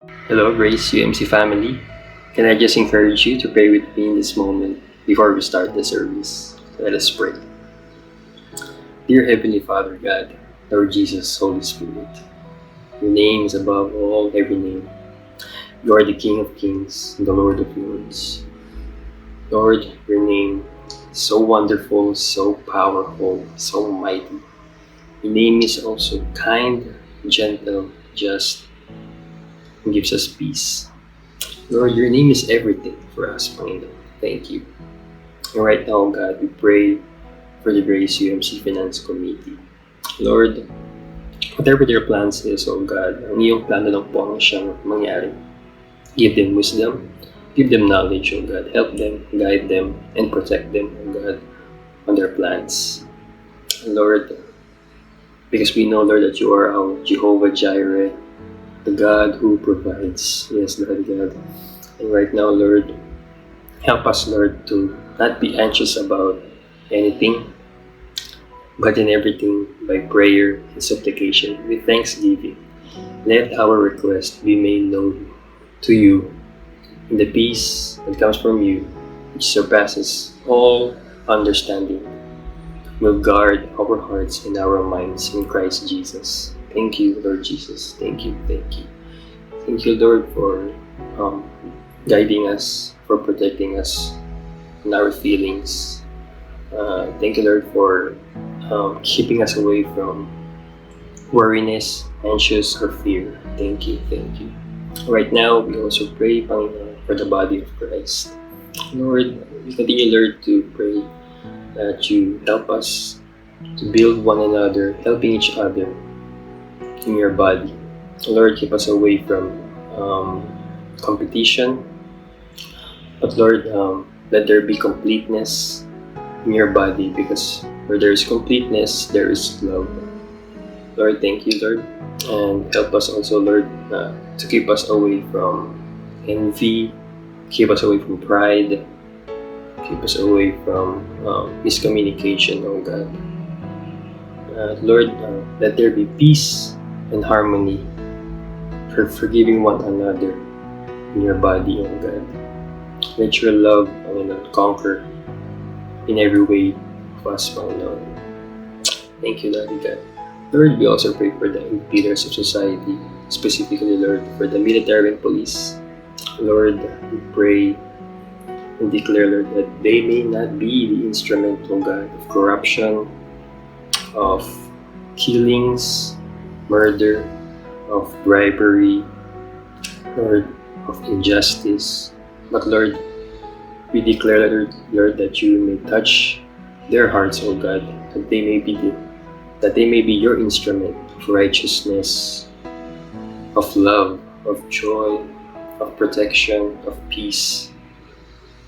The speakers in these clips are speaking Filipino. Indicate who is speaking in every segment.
Speaker 1: Hello, Grace UMC family. Can I just encourage you to pray with me in this moment before we start the service? Let us pray. Dear Heavenly Father God, Lord Jesus, Holy Spirit, your name is above all every name. You are the King of Kings and the Lord of Lords. Lord, your name is so wonderful, so powerful, so mighty. Your name is also kind, gentle, just, and gives us peace. Lord, your name is everything for us, Panginoon. Thank you. And right now, God, we pray for the Grace UMC Finance Committee. Lord, whatever their plans is, oh God, ang iyong plano lang po ang siyang mangyari. Give them wisdom, give them knowledge, oh God. Help them, guide them, and protect them, oh God, on their plans. Lord, because we know, Lord, that you are our Jehovah Jireh, the God who provides. Yes, Lord God. And right now, Lord, help us, Lord, to not be anxious about anything, but in everything by prayer and supplication with thanksgiving. Let our request be made known to you in the peace that comes from you, which surpasses all understanding, will guard our hearts and our minds in Christ Jesus. Thank you, Lord Jesus. Thank you, thank you. Thank you, Lord, for guiding us, for protecting us in our feelings. Thank you, Lord, for keeping us away from worriness, anxious, or fear. Thank you, thank you. Right now, we also pray, Panginoon, for the body of Christ. Lord, we continue, Lord, to pray that you help us to build one another, helping each other in your body. Lord, keep us away from competition. But Lord, let there be completeness in your body, because where there is completeness, there is love. Lord, thank you, Lord. And help us also, Lord, to keep us away from envy, keep us away from pride, keep us away from miscommunication, oh God. Lord, let there be peace and harmony for forgiving one another in your body, oh God. Let your love, Panginoon, conquer in every way of us, Panginoon. Thank you, Lord God. Lord, we also pray for the leaders of society, specifically, Lord, for the military and police. Lord, we pray and declare, Lord, that they may not be the instrument, oh God, of corruption, of killings, murder, of bribery, Lord, of injustice. But Lord, we declare, Lord, that you may touch their hearts, oh God, that they may be your instrument of righteousness, of love, of joy, of protection, of peace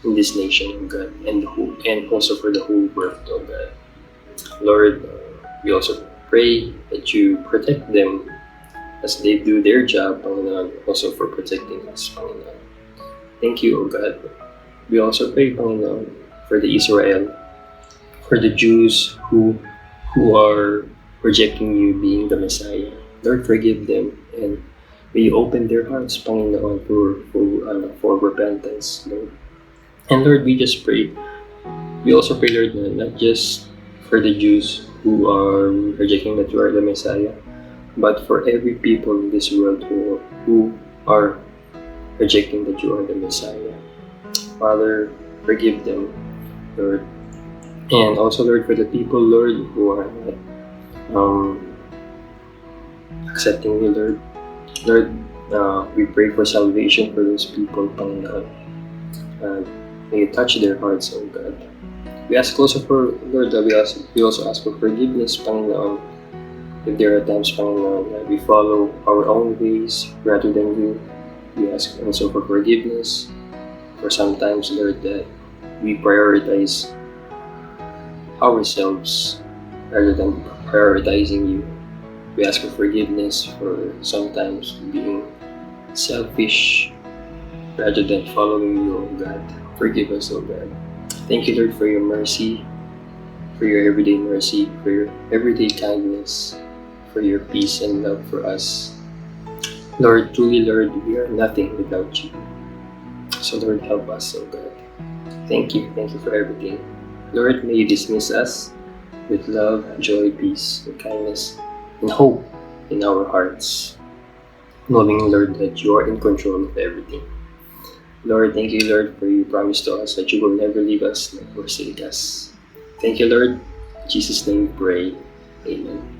Speaker 1: in this nation, oh God, and also for the whole world, oh God. Lord, we also pray that you protect them as they do their job, Panginoon, also for protecting us, Panginoon. Thank you, O God. We also pray, Panginoon, for the Israel, for the Jews who are rejecting you being the Messiah. Lord, forgive them, and may you open their hearts, Panginoon, for repentance, Lord. And Lord, we just pray. We also pray, Lord, not just for the Jews who are rejecting that you are the Messiah, but for every people in this world who are rejecting that you are the Messiah. Father, forgive them, Lord. And also, Lord, for the people, Lord, who are not accepting you, Lord. Lord, we pray for salvation for those people, Panginoon. May you touch their hearts, oh God. We ask also for, Lord, we also ask for forgiveness, Panginoon. If there are times, Panginoon, that we follow our own ways rather than you, we ask also for forgiveness. For sometimes, Lord, that we prioritize ourselves rather than prioritizing you. We ask for forgiveness for sometimes being selfish rather than following you, oh God. Forgive us, oh God. Thank you, Lord, for your mercy, for your everyday mercy, for your everyday kindness, for your peace and love for us. Lord, truly, Lord, we are nothing without you. So, Lord, help us, oh God. Thank you. Thank you for everything. Lord, may you dismiss us with love, joy, peace, and kindness, and hope in our hearts, knowing, Lord, that you are in control of everything. Lord, thank you, Lord, for your promise to us that you will never leave us nor forsake us. Thank you, Lord. In Jesus' name we pray. Amen.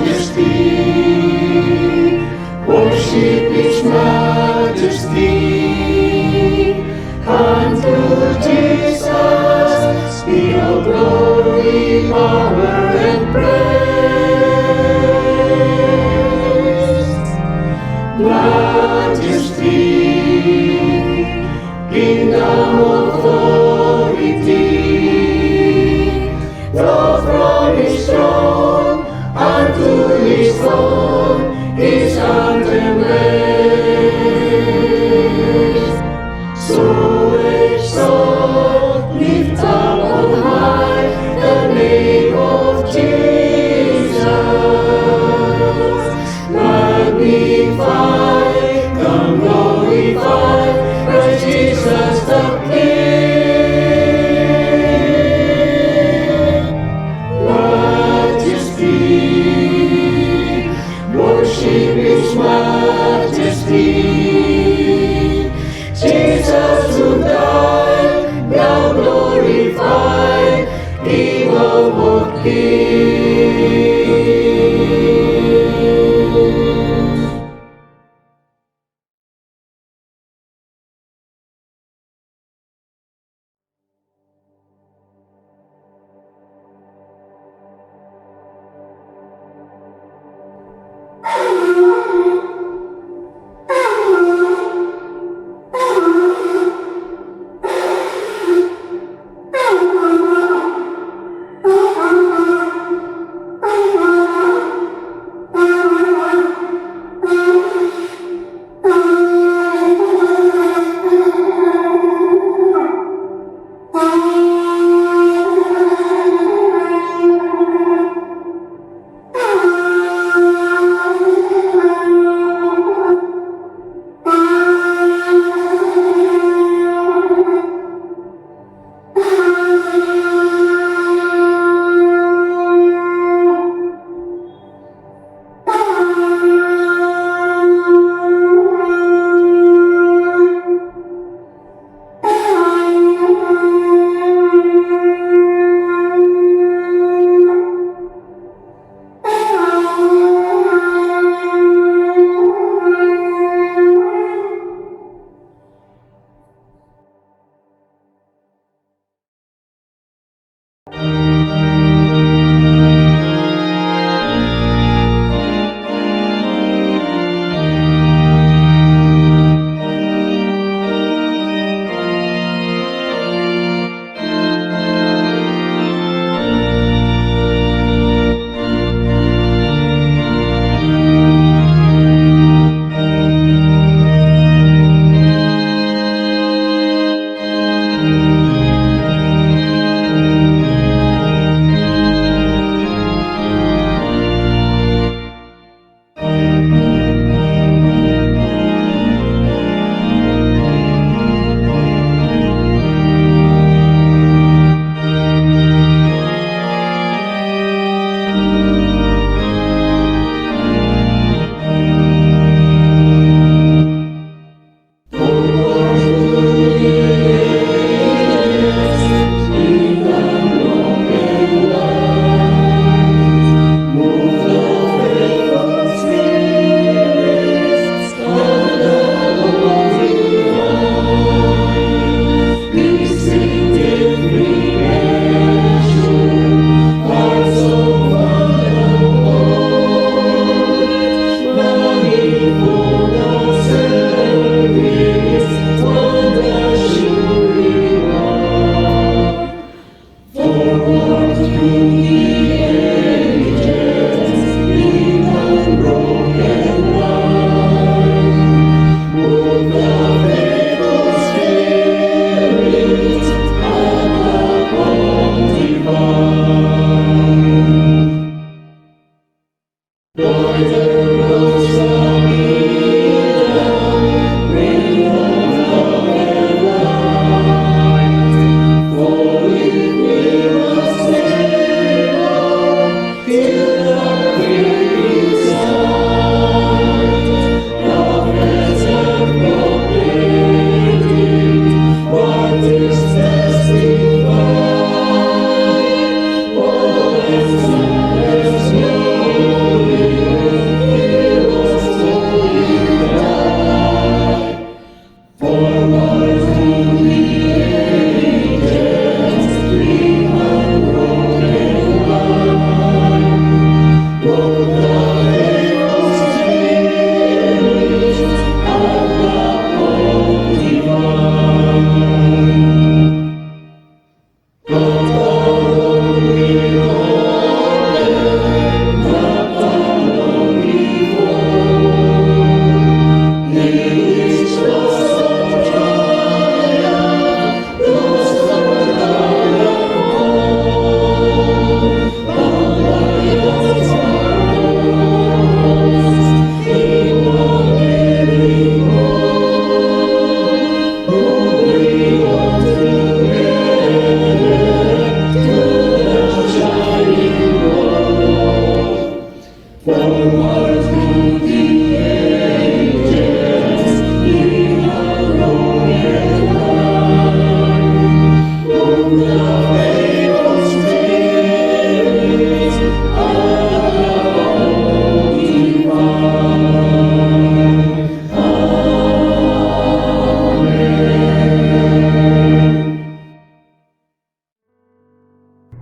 Speaker 2: Majesty, worship His majesty. Unto Jesus be all glory, power, and praise. Majesty, kingdom, authority, flow from His throne unto His throne, His anthem raised. So exalt, lift up on high the name of Jesus. Magnify, come glorify, Christ Jesus the King. Majesty, worship His majesty. Jesus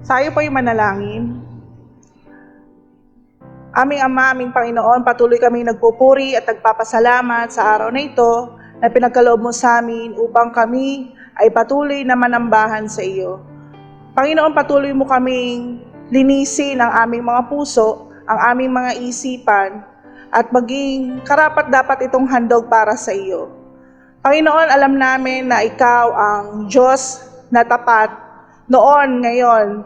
Speaker 3: Tayo po'y manalangin. Aming Ama, aming Panginoon, patuloy kami nagpupuri at nagpapasalamat sa araw na ito na pinagkaloob mo sa amin upang kami ay patuloy na manambahan sa iyo. Panginoon, patuloy mo kaming linisin ang aming mga puso, ang aming mga isipan, at maging karapat dapat itong handog para sa iyo. Panginoon, alam namin na ikaw ang Diyos na tapat noon, ngayon,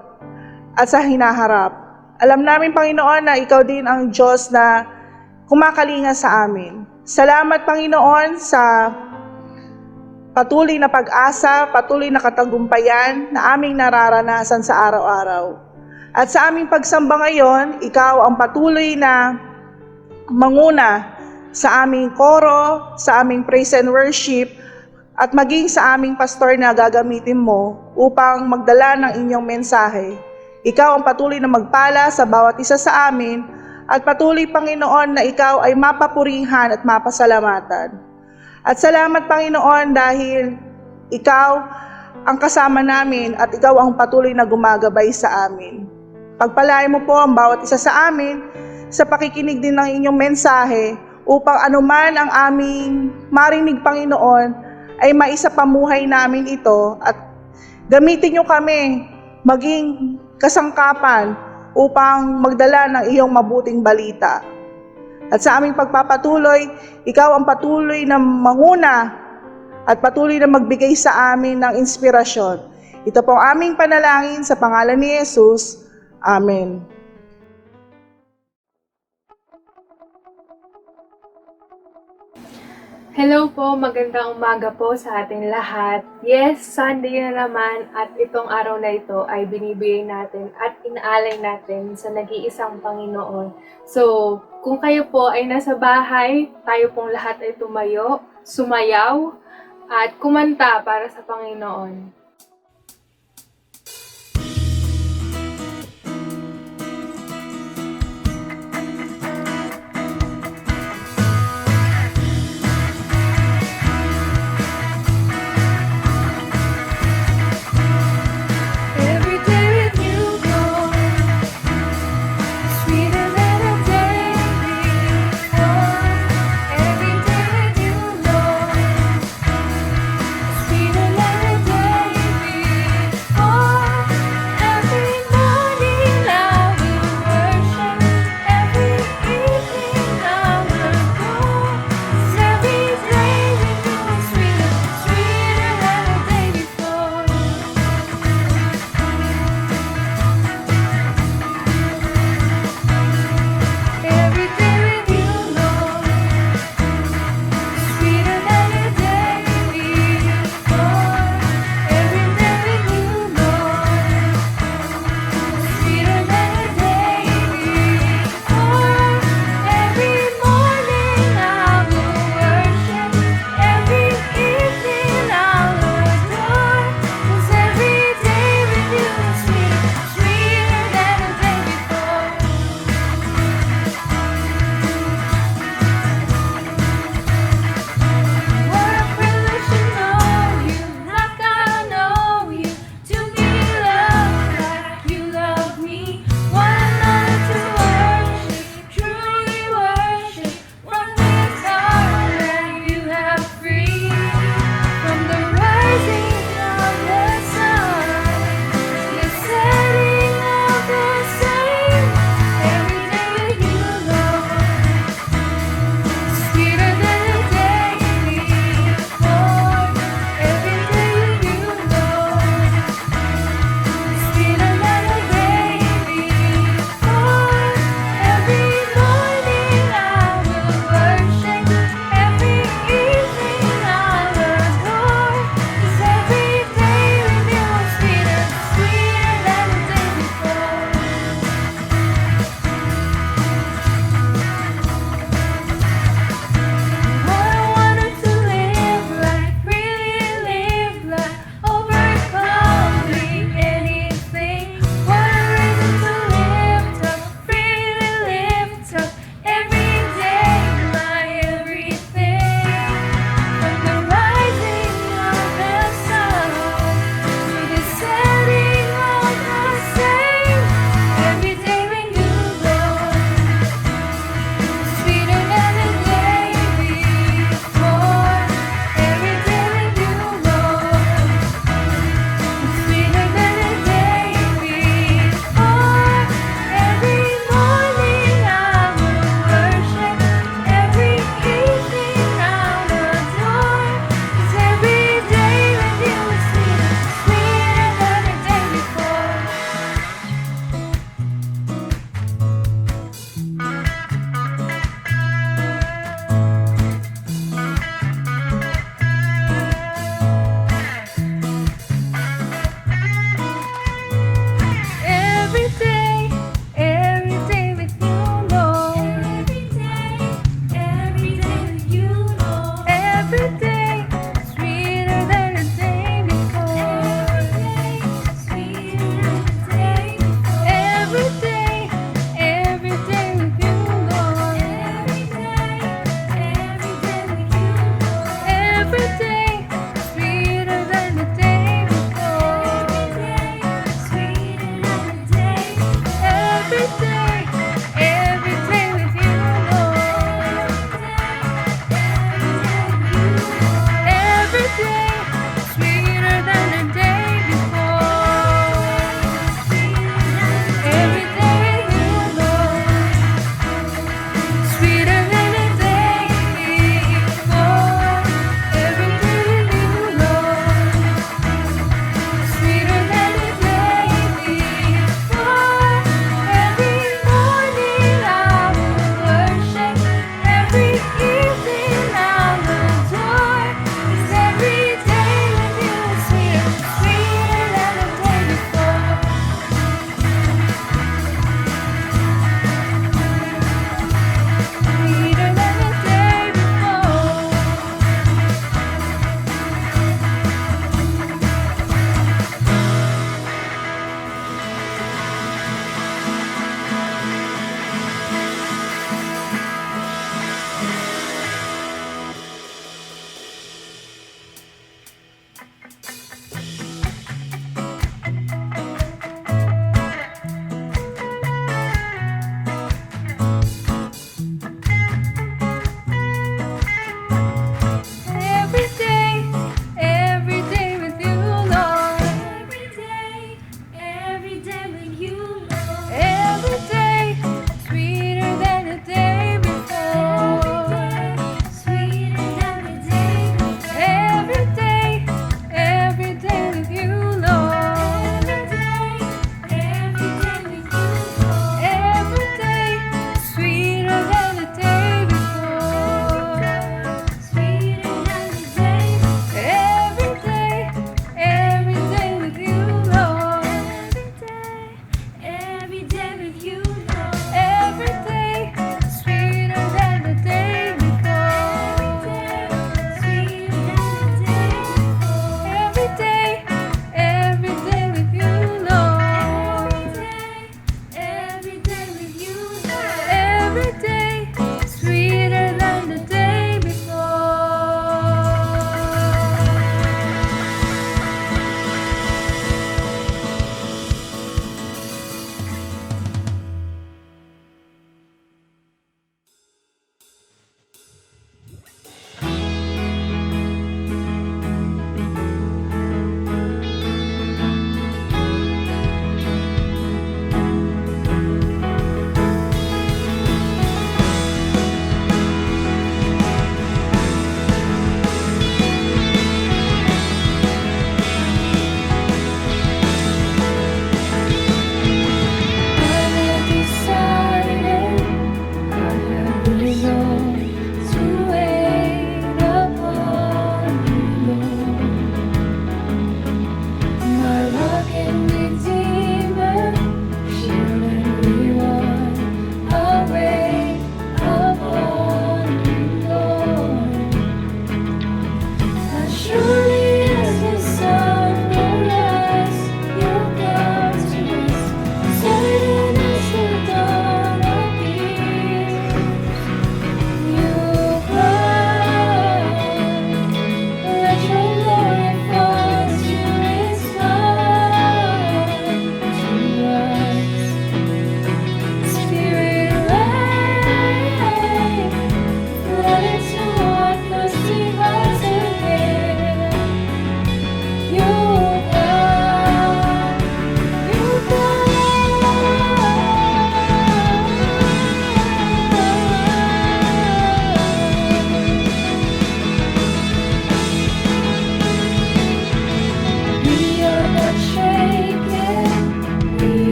Speaker 3: at sa hinaharap. Alam namin, Panginoon, na ikaw din ang Diyos na kumakalinga sa amin. Salamat, Panginoon, sa patuloy na pag-asa, patuloy na katagumpayan na aming nararanasan sa araw-araw. At sa aming pagsamba ngayon, ikaw ang patuloy na manguna sa aming koro, sa aming praise and worship, at maging sa aming pastor na gagamitin mo upang magdala ng inyong mensahe. Ikaw ang patuloy na magpala sa bawat isa sa amin at patuloy, Panginoon, na ikaw ay mapapurihan at mapasalamatan. At salamat, Panginoon, dahil ikaw ang kasama namin at ikaw ang patuloy na gumagabay sa amin. Pagpalain mo po ang bawat isa sa amin sa pakikinig din ng inyong mensahe upang anuman ang aming marinig, Panginoon, ay maisapamuhay namin ito at gamitin niyo kami maging kasangkapan upang magdala ng iyong mabuting balita. At sa aming pagpapatuloy, ikaw ang patuloy na manguna at patuloy na magbigay sa amin ng inspirasyon. Ito po ang aming panalangin sa pangalan ni Jesus. Amen.
Speaker 4: Hello po, magandang umaga po sa ating lahat. Yes, Sunday na naman at itong araw na ito ay binibigay natin at inaalay natin sa nag-iisang Panginoon. So, kung kayo po ay nasa bahay, tayo pong lahat ay tumayo, sumayaw, at kumanta para sa Panginoon.
Speaker 2: Every day with you, Lord, sweeter than a day before. Every day with you, Lord, sweeter than a day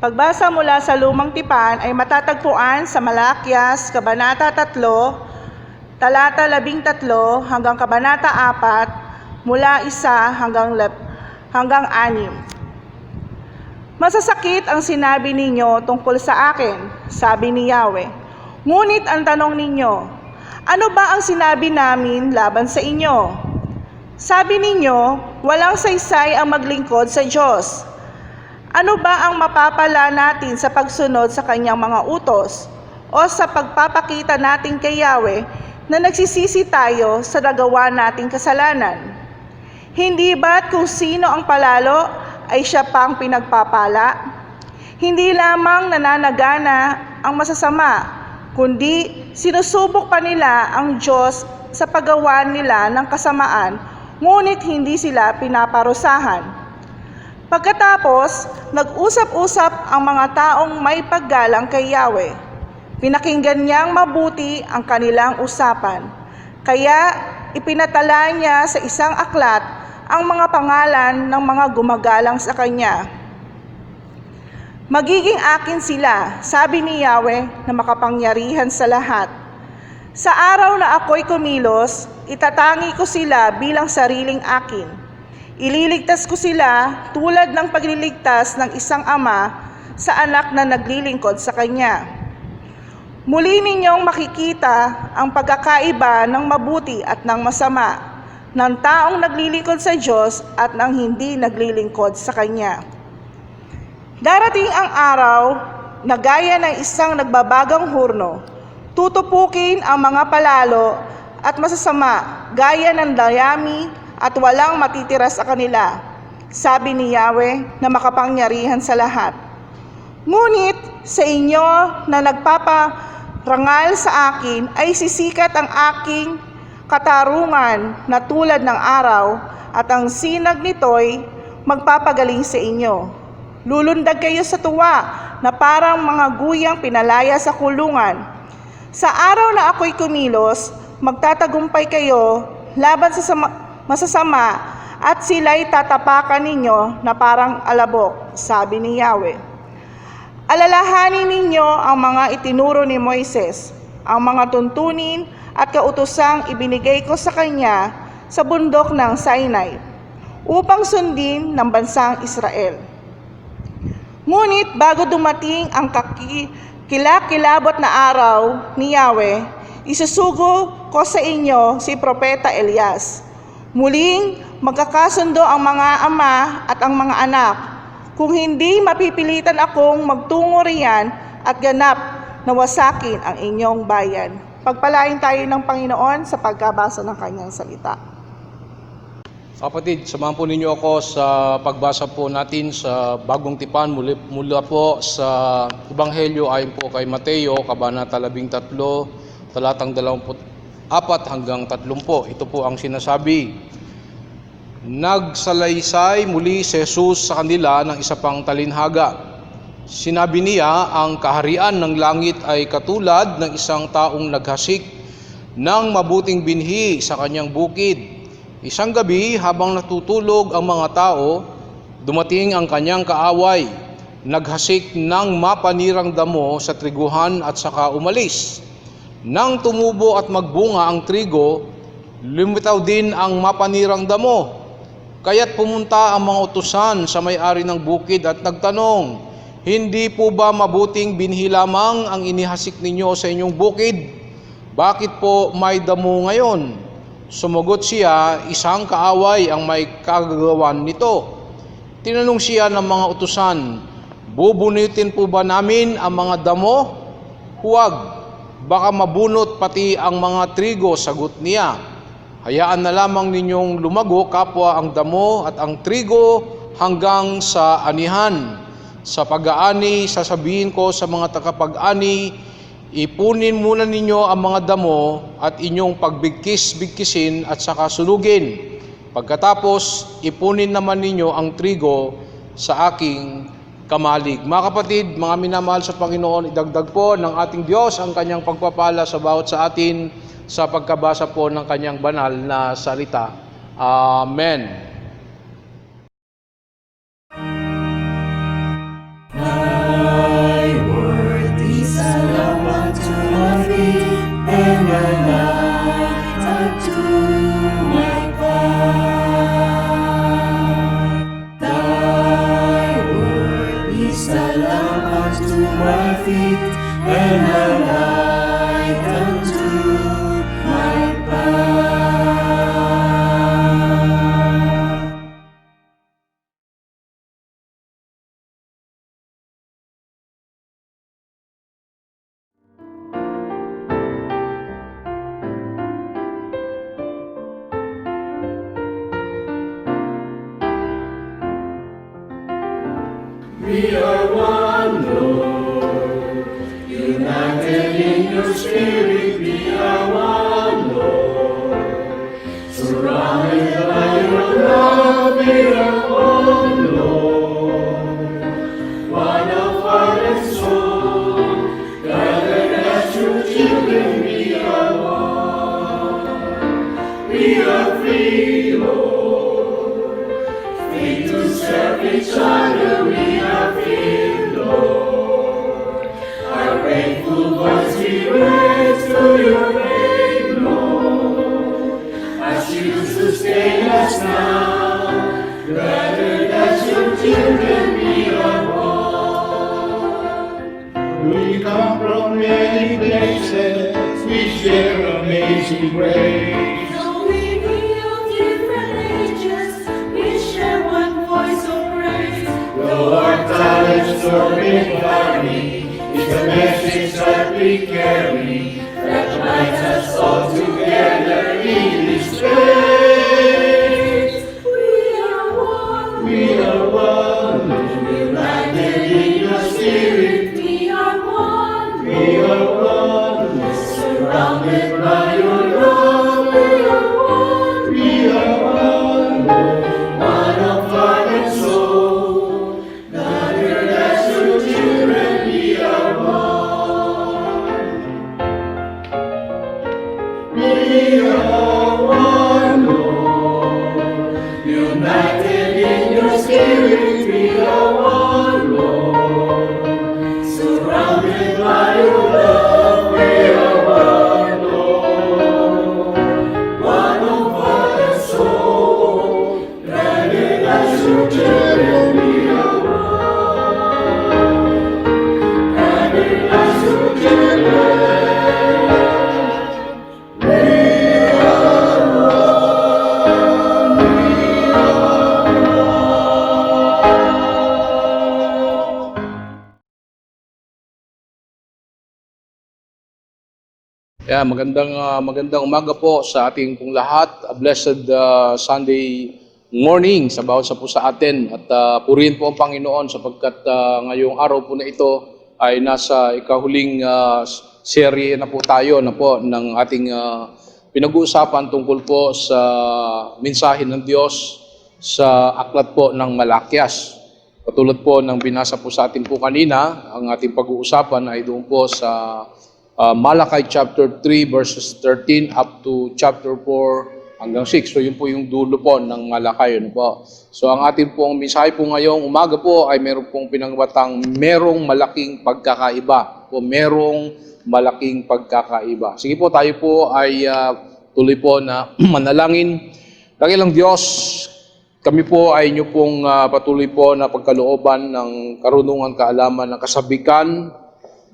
Speaker 3: Pagbasa mula sa Lumang Tipan ay matatagpuan sa Malakyas, Kabanata 3, talata 13 hanggang Kabanata 4, mula 1 hanggang 6. Masasakit ang sinabi ninyo tungkol sa akin, sabi ni Yahweh. Ngunit ang tanong ninyo, ano ba ang sinabi namin laban sa inyo? Sabi ninyo, walang saysay ang maglingkod sa Diyos. Ano ba ang mapapala natin sa pagsunod sa kanyang mga utos o sa pagpapakita natin kay Yahweh na nagsisisi tayo sa nagawa nating kasalanan? Hindi ba't kung sino ang palalo ay siya pang pinagpapala? Hindi lamang nananagana ang masasama, kundi sinusubok pa nila ang Diyos sa paggawa nila ng kasamaan, ngunit hindi sila pinaparusahan. Pagkatapos, nag-usap-usap ang mga taong may paggalang kay Yahweh. Pinakinggan niyang mabuti ang kanilang usapan. Kaya ipinatala niya sa isang aklat ang mga pangalan ng mga gumagalang sa kanya. Magiging akin sila, sabi ni Yahweh na makapangyarihan sa lahat. Sa araw na ako'y kumilos, itatangi ko sila bilang sariling akin. Ililigtas ko sila tulad ng pagliligtas ng isang ama sa anak na naglilingkod sa kanya. Muli ninyong makikita ang pagkakaiba ng mabuti at ng masama, ng taong naglilingkod sa Diyos at ng hindi naglilingkod sa Kanya. Darating ang araw na gaya ng isang nagbabagang hurno, tutupukin ang mga palalo at masasama gaya ng dayami at walang matitira sa kanila, sabi ni Yahweh na makapangyarihan sa lahat. Ngunit sa inyo na nagpaparangal sa akin ay sisikat ang aking katarungan na tulad ng araw at ang sinag nito'y magpapagaling sa inyo. Lulundag kayo sa tuwa na parang mga guyang pinalaya sa kulungan. Sa araw na ako'y kumilos, magtatagumpay kayo laban sa masasama at sila'y tatapakan ninyo na parang alabok, sabi ni Yahweh. Alalahanin ninyo ang mga itinuro ni Moises, ang mga tuntunin at kautosang ibinigay ko sa kanya sa bundok ng Sinai, upang sundin ng bansang Israel. Ngunit bago dumating ang kilakilabot na araw ni Yahweh, isusugo ko sa inyo si Propeta Elias. Muling magkakasundo ang mga ama at ang mga anak, kung hindi mapipilitan akong magtungo riyan at ganap na wasakin ang inyong bayan. Pagpalain tayo ng Panginoon sa pagkabasa ng kanyang salita.
Speaker 5: Kapatid, samahan po ninyo ako sa pagbasa po natin sa Bagong Tipan mula po sa Ebanghelyo ayon po kay Mateo, Kabanata 13, talatang 24 hanggang 30. Ito po ang sinasabi. Nagsalaysay muli si Jesus sa kanila ng isa pang talinhaga. Sinabi niya, ang kaharian ng langit ay katulad ng isang taong naghasik ng mabuting binhi sa kanyang bukid. Isang gabi, habang natutulog ang mga tao, dumating ang kanyang kaaway, naghasik ng mapanirang damo sa triguhan at saka umalis. Nang tumubo at magbunga ang trigo, lumitaw din ang mapanirang damo. Kaya't pumunta ang mga utusan sa may-ari ng bukid at nagtanong, hindi po ba mabuting binhi lamang ang inihasik ninyo sa inyong bukid? Bakit po may damo ngayon? Sumagot siya, isang kaaway ang may kagagawan nito. Tinanong siya ng mga utusan, bubunutin po ba namin ang mga damo? Huwag. Baka mabunot pati ang mga trigo, sagot niya. Hayaan na lamang ninyong lumago kapwa ang damo at ang trigo hanggang sa anihan. Sa pag-aani, sasabihin ko sa mga takapag-ani, ipunin muna ninyo ang mga damo at inyong pagbigkis-bigkisin at saka sunugin. Pagkatapos, ipunin naman ninyo ang trigo sa aking kamalig. Mga kapatid, mga minamahal sa Panginoon, idagdag po ng ating Diyos ang kanyang pagpapala sa bawat sa atin sa pagkabasa po ng kanyang banal na salita. Amen.
Speaker 2: Spirit, we are one, Lord. Surrounded by your love, we are one, Lord. One of heart and soul, gathered as your children, we are one. We are free, Lord. Free to serve each other, we are free, Lord. Our grateful voice we raise to your name, Lord. As you sustain us now, gathered as your children, we are one. We come from many places, we share amazing grace.
Speaker 6: Though we be of different ages, we share one voice of praise.
Speaker 2: Though our talents or may vary, it's the message that we carry that binds us all together in this place.
Speaker 6: We are one.
Speaker 2: We are one, united in your spirit.
Speaker 6: We are one.
Speaker 2: We are one, surrounded by your love.
Speaker 6: We are one.
Speaker 2: We are one, one of heart and soul. Gathered as your children, we are one. We are one, Lord. United in your spirit, we are one, Lord. Surrounded by your love, we are one, Lord. One of heart and soul, gathered as your children, we are one. Gathered as your children, we are one.
Speaker 5: Yeah, magandang umaga po sa ating pong lahat. A blessed Sunday morning sa bawat sa po sa atin. At purihin po ang Panginoon sapagkat ngayong araw po na ito ay nasa ikahuling serye na po tayo ng ating pinag-uusapan tungkol po sa mensahe ng Diyos sa aklat po ng Malakias. Katulad po ng binasa po sa atin po kanina, ang ating pag-uusapan ay doon po sa Malachi chapter 3 verses 13 up to chapter 4 hanggang 6. So yun po yung dulo po ng Malachi. Yun po. So ang ating pong mensahe po ngayong umaga po ay meron pong pinangbatang merong malaking pagkakaiba. O merong malaking pagkakaiba. Sige po, tayo po ay tuloy po na manalangin. Dakilang Diyos, kami po ay inyo pong patuloy po na pagkalooban ng karunungan, kaalaman, ng kasabikan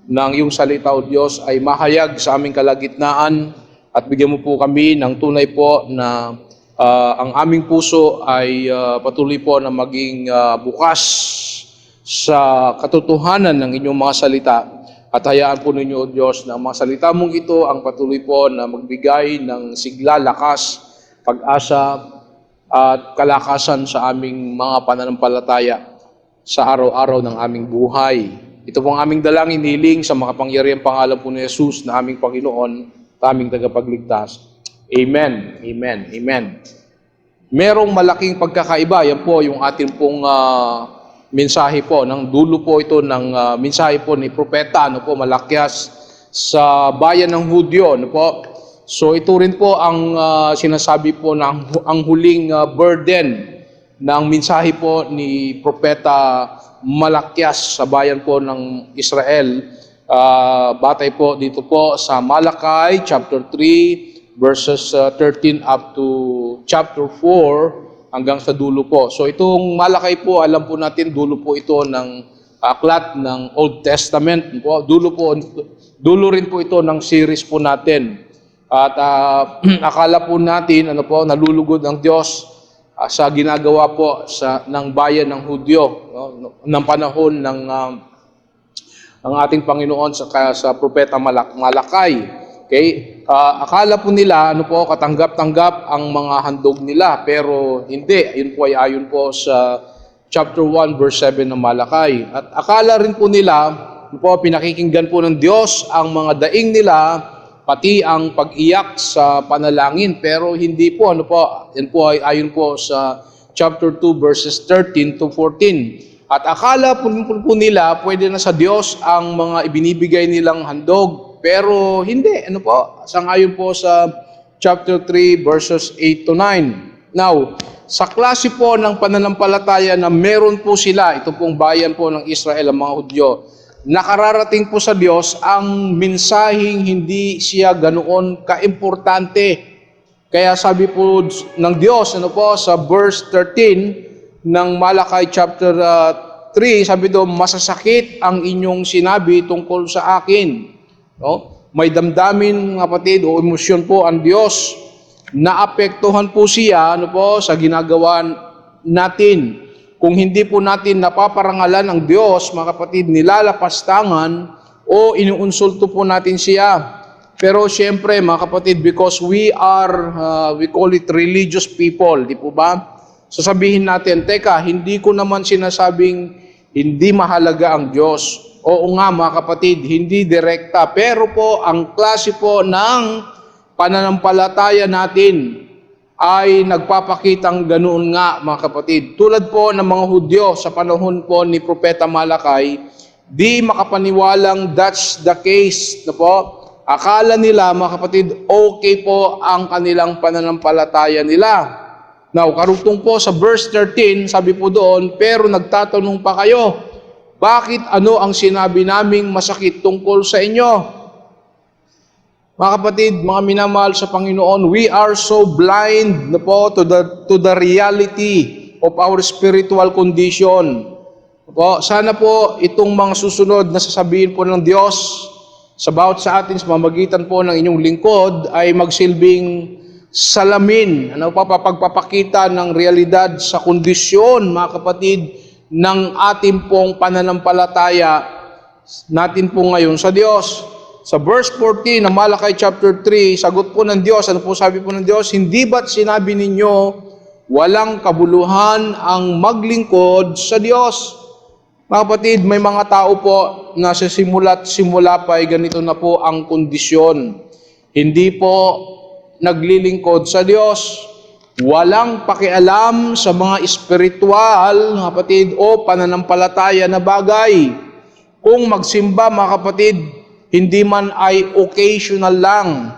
Speaker 5: ng iyong salita o Diyos ay mahayag sa aming kalagitnaan at bigyan mo po kami ng tunay po na ang aming puso ay patuloy po na maging bukas sa katotohanan ng inyong mga salita at hayaan po ninyo o Diyos na ang mga salita mong ito ang patuloy po na magbigay ng sigla, lakas, pag-asa at kalakasan sa aming mga pananampalataya sa araw-araw ng aming buhay. Ito po ang aming dalangin, hiling sa makapangyarihang pangalan po ni Jesus na aming Panginoon, aming tagapagligtas. Amen. Amen. Amen. Merong malaking pagkakaiba. Yan po yung ating pong mensahe po. Ng dulo po ito ng mensahe po ni Propeta Malakias sa bayan ng Hudyo. So ito rin po ang sinasabi po ng ang huling burden ng mensahe po ni Propeta Malakias sa bayan po ng Israel. Batay po dito po sa Malachi chapter 3 verses 13 up to chapter 4 hanggang sa dulo po. So itong Malachi po, alam po natin dulo po ito ng aklat ng Old Testament po. Dulo rin po ito ng series po natin. At akala po natin nalulugod ng Diyos sa ginagawa po ng bayan ng Hudyo ng panahon ng ating Panginoon sa propeta Malachi. Okay? Akala po nila katanggap-tanggap ang mga handog nila, pero hindi. Yun po ay ayon po sa chapter 1 verse 7 ng Malachi. At akala rin po nila pinakikinggan po ng Diyos ang mga daing nila pati ang pag-iyak sa panalangin. Pero hindi po, yan po ay ayon po sa chapter 2 verses 13 to 14. At akala po nila pwede na sa Diyos ang mga ibinibigay nilang handog. Pero hindi, sangayon po sa chapter 3 verses 8 to 9. Now, sa klase po ng pananampalataya na meron po sila, ito pong bayan po ng Israel, ang mga Hudyo, nakararating po sa Diyos ang mensaheng hindi siya ganoon kaimportante. Kaya sabi po ng Diyos, sa verse 13 ng Malakay chapter 3, sabi doon, masasakit ang inyong sinabi tungkol sa akin. No? May damdamin, kapatid, o emosyon po ang Diyos. Naapektuhan po siya sa ginagawa natin. Kung hindi po natin napaparangalan ang Diyos, mga kapatid, nilalapastangan o inuunsulto po natin siya. Pero siyempre, mga kapatid, because we call it religious people, di po ba? Sasabihin natin, teka, hindi ko naman sinasabing hindi mahalaga ang Diyos. Oo nga, mga kapatid, hindi direkta. Pero po, ang klase po ng pananampalataya natin ay nagpapakitang ganoon nga, mga kapatid. Tulad po ng mga Hudyo sa panahon po ni Propeta Malakay, di makapaniwalang that's the case. Akala nila, mga kapatid, okay po ang kanilang pananampalataya nila. Now, karugtong po sa verse 13, sabi po doon, pero nagtatanong pa kayo, bakit ano ang sinabi naming masakit tungkol sa inyo? Mga kapatid, mga minamahal sa Panginoon, we are so blind to the reality of our spiritual condition. Sana po itong mga susunod na sasabihin po ng Diyos sa bawat sa atin sa mamagitan po ng inyong lingkod ay magsilbing salamin, pagpapakita ng realidad sa kondisyon, mga kapatid, ng ating pong pananampalataya natin po ngayon sa Diyos. Sa verse 14 ng Malakay chapter 3, sagot po ng Diyos, ano po sabi po ng Diyos? Hindi ba't sinabi ninyo, walang kabuluhan ang maglingkod sa Diyos? Mga kapatid, may mga tao po na sa simula pa ay ganito na po ang kondisyon. Hindi po naglilingkod sa Diyos. Walang pakialam sa mga espiritual, mga kapatid, o pananampalataya na bagay. Kung magsimba, mga kapatid, hindi man ay occasional lang.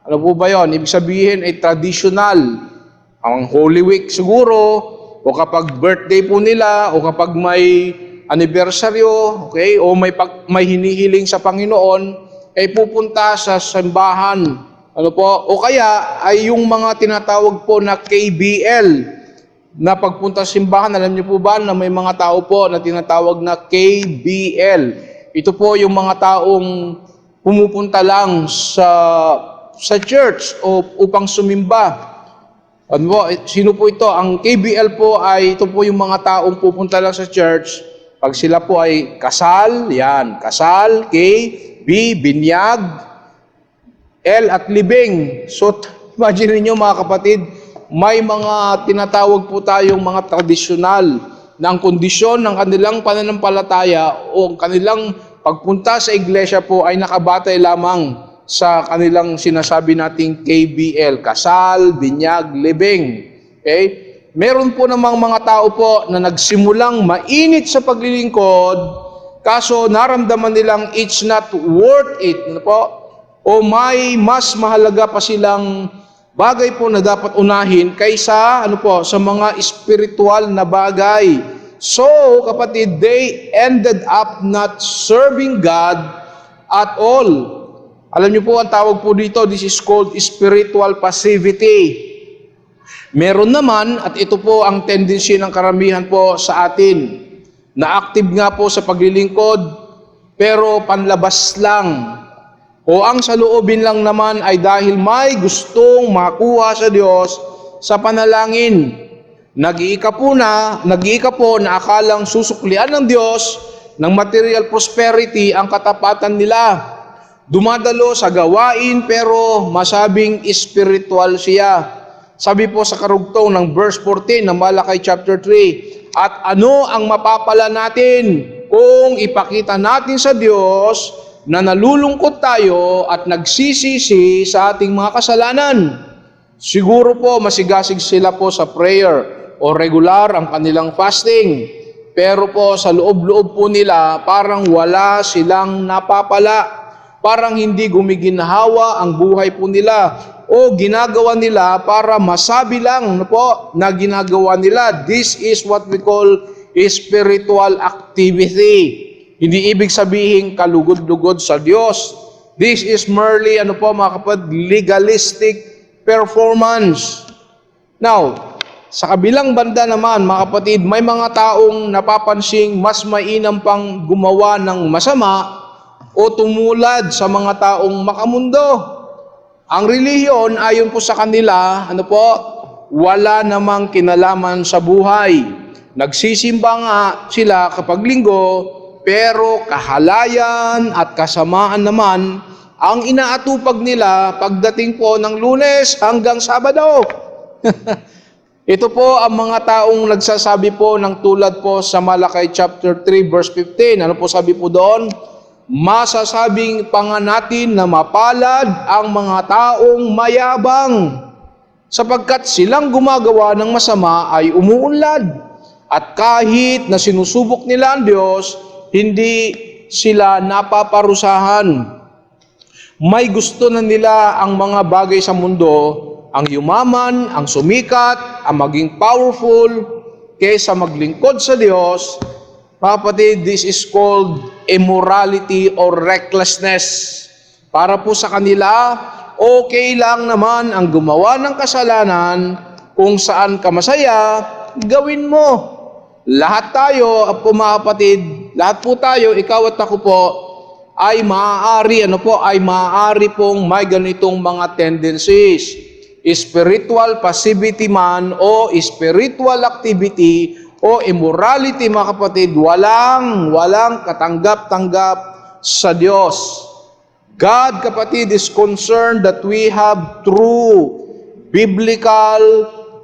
Speaker 5: Ano po ba yun? Ibig sabihin ay traditional. Ang Holy Week siguro, o kapag birthday po nila, o kapag may anibersaryo, okay, o may hinihiling sa Panginoon, ay pupunta sa simbahan. Ano po? O kaya ay yung mga tinatawag po na KBL, na pagpunta sa simbahan, alam niyo po ba na may mga tao po na tinatawag na KBL? Ito po yung mga taong pumupunta lang sa church o upang sumimba. Ano po, sino po ito? Ang KBL po ay ito po yung mga taong pupunta lang sa church. Pag sila po ay kasal, yan, kasal, K, B, binyag, L at libing. So, imagine niyo mga kapatid, may mga tinatawag po tayong mga tradisyonal na ang kondisyon ng kanilang pananampalataya o kanilang pagpunta sa iglesia po ay nakabatay lamang sa kanilang sinasabi nating KBL, kasal, binyag, libing. Okay? Meron po namang mga tao po na nagsimulang mainit sa paglilingkod, kaso naramdaman nilang it's not worth it. Ano po? O may mas mahalaga pa silang bagay po na dapat unahin kaysa sa mga spiritual na bagay. So, kapatid, they ended up not serving God at all. Alam niyo po, ang tawag po dito, this is called spiritual passivity. Meron naman, at ito po ang tendency ng karamihan po sa atin, na active nga po sa paglilingkod, pero panlabas lang. O ang saloobin lang naman ay dahil may gustong makuha sa Diyos sa panalangin. Nag-iika po na akalang susuklian ng Diyos ng material prosperity ang katapatan nila. Dumadalo sa gawain pero masabing spiritual siya. Sabi po sa karugtong ng verse 14 ng Malakay chapter 3, at ano ang mapapala natin kung ipakita natin sa Diyos na nalulungkot tayo at nagsisisi sa ating mga kasalanan. Siguro po masigasig sila po sa prayer o regular ang kanilang fasting. Pero po sa loob-loob po nila parang wala silang napapala. Parang hindi gumiginhawa ang buhay po nila o ginagawa nila para masabi lang po na ginagawa nila. This is what we call spiritual activity. Hindi ibig sabihin kalugod-lugod sa Diyos. This is merely, mga kapatid, legalistic performance. Now, sa kabilang banda naman, mga kapatid, may mga taong napapansing mas mainam pang gumawa ng masama o tumulad sa mga taong makamundo. Ang relihiyon, ayon po sa kanila, wala namang kinalaman sa buhay. Nagsisimba nga sila kapag linggo, pero kahalayan at kasamaan naman ang inaatupag nila pagdating po ng Lunes hanggang Sabado. Ito po ang mga taong nagsasabi po ng tulad po sa Malakay chapter 3 verse 15. Ano po sabi po doon? Masasabing pa nga natin na mapalad ang mga taong mayabang sapagkat silang gumagawa ng masama ay umuunlad. At kahit na sinusubok nila ang Diyos, hindi sila napaparusahan. May gusto na nila ang mga bagay sa mundo, ang yumaman, ang sumikat, ang maging powerful, kaysa maglingkod sa Diyos. Kapatid, this is called immorality or recklessness. Para po sa kanila, okay lang naman ang gumawa ng kasalanan, kung saan ka masaya, gawin mo. Lahat tayo, mga kapatid, lahat po tayo, ikaw at ako po, ay maaari pong may ganitong mga tendencies. Spiritual passivity man o spiritual activity o immorality, mga kapatid, walang katanggap-tanggap sa Diyos. God, kapatid, is concerned that we have true biblical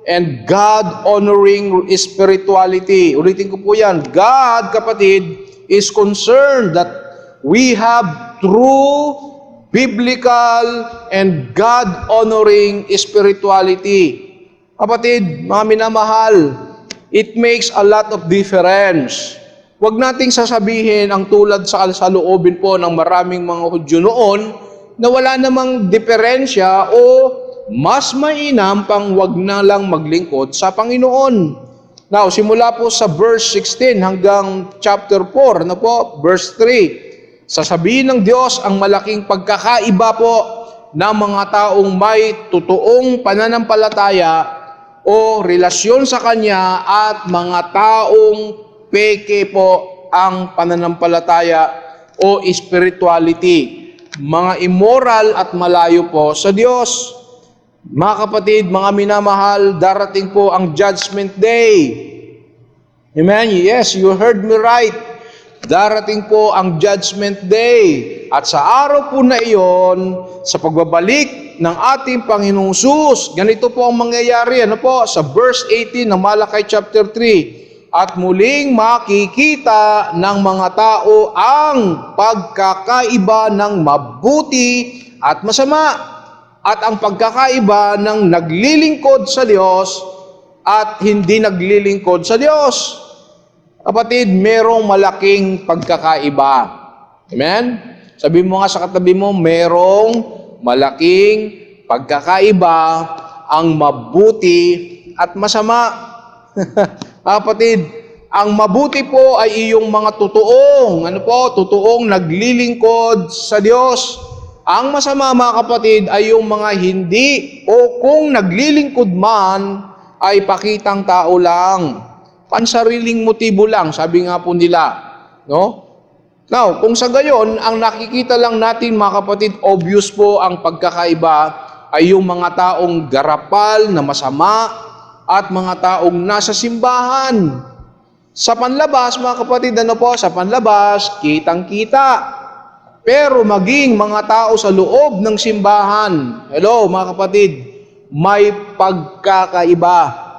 Speaker 5: and God-honoring spirituality. Ulitin ko po yan. God, kapatid, is concerned that we have true, biblical, and God-honoring spirituality. Kapatid, mga minamahal, it makes a lot of difference. Huwag nating sasabihin ang tulad sa kalsaloobin po ng maraming mga Hudyo noon na wala namang diferensya o mas mainam pang wag na lang maglingkod sa Panginoon. Now, simula po sa verse 16 hanggang chapter 4, verse 3. Sasabihin ng Diyos ang malaking pagkakaiba po ng mga taong may totoong pananampalataya o relasyon sa Kanya at mga taong peke po ang pananampalataya o spirituality. Mga immoral at malayo po sa Diyos. Mga kapatid, mga minamahal, darating po ang Judgment Day. Amen? Yes, you heard me right. Darating po ang Judgment Day. At sa araw po na iyon, sa pagbabalik ng ating Panginoong Hesus, ganito po ang mangyayari. Sa verse 18 ng Malakay chapter 3. At muling makikita ng mga tao ang pagkakaiba ng mabuti at masama. At ang pagkakaiba ng naglilingkod sa Diyos at hindi naglilingkod sa Diyos. Kapatid, merong malaking pagkakaiba. Amen? Sabi mo nga sa katabi mo, merong malaking pagkakaiba ang mabuti at masama. Kapatid, ang mabuti po ay iyong mga totoong naglilingkod sa Diyos. Ang masama, mga kapatid, ay yung mga hindi o kung naglilingkod man ay pakitang tao lang. Pansariling motibo lang, sabi nga po nila. No? Now, kung sa gayon, ang nakikita lang natin, mga kapatid, obvious po ang pagkakaiba ay yung mga taong garapal na masama at mga taong nasa simbahan. Sa panlabas, mga kapatid, sa panlabas, kitang-kita. Pero maging mga tao sa loob ng simbahan, hello mga kapatid, may pagkakaiba.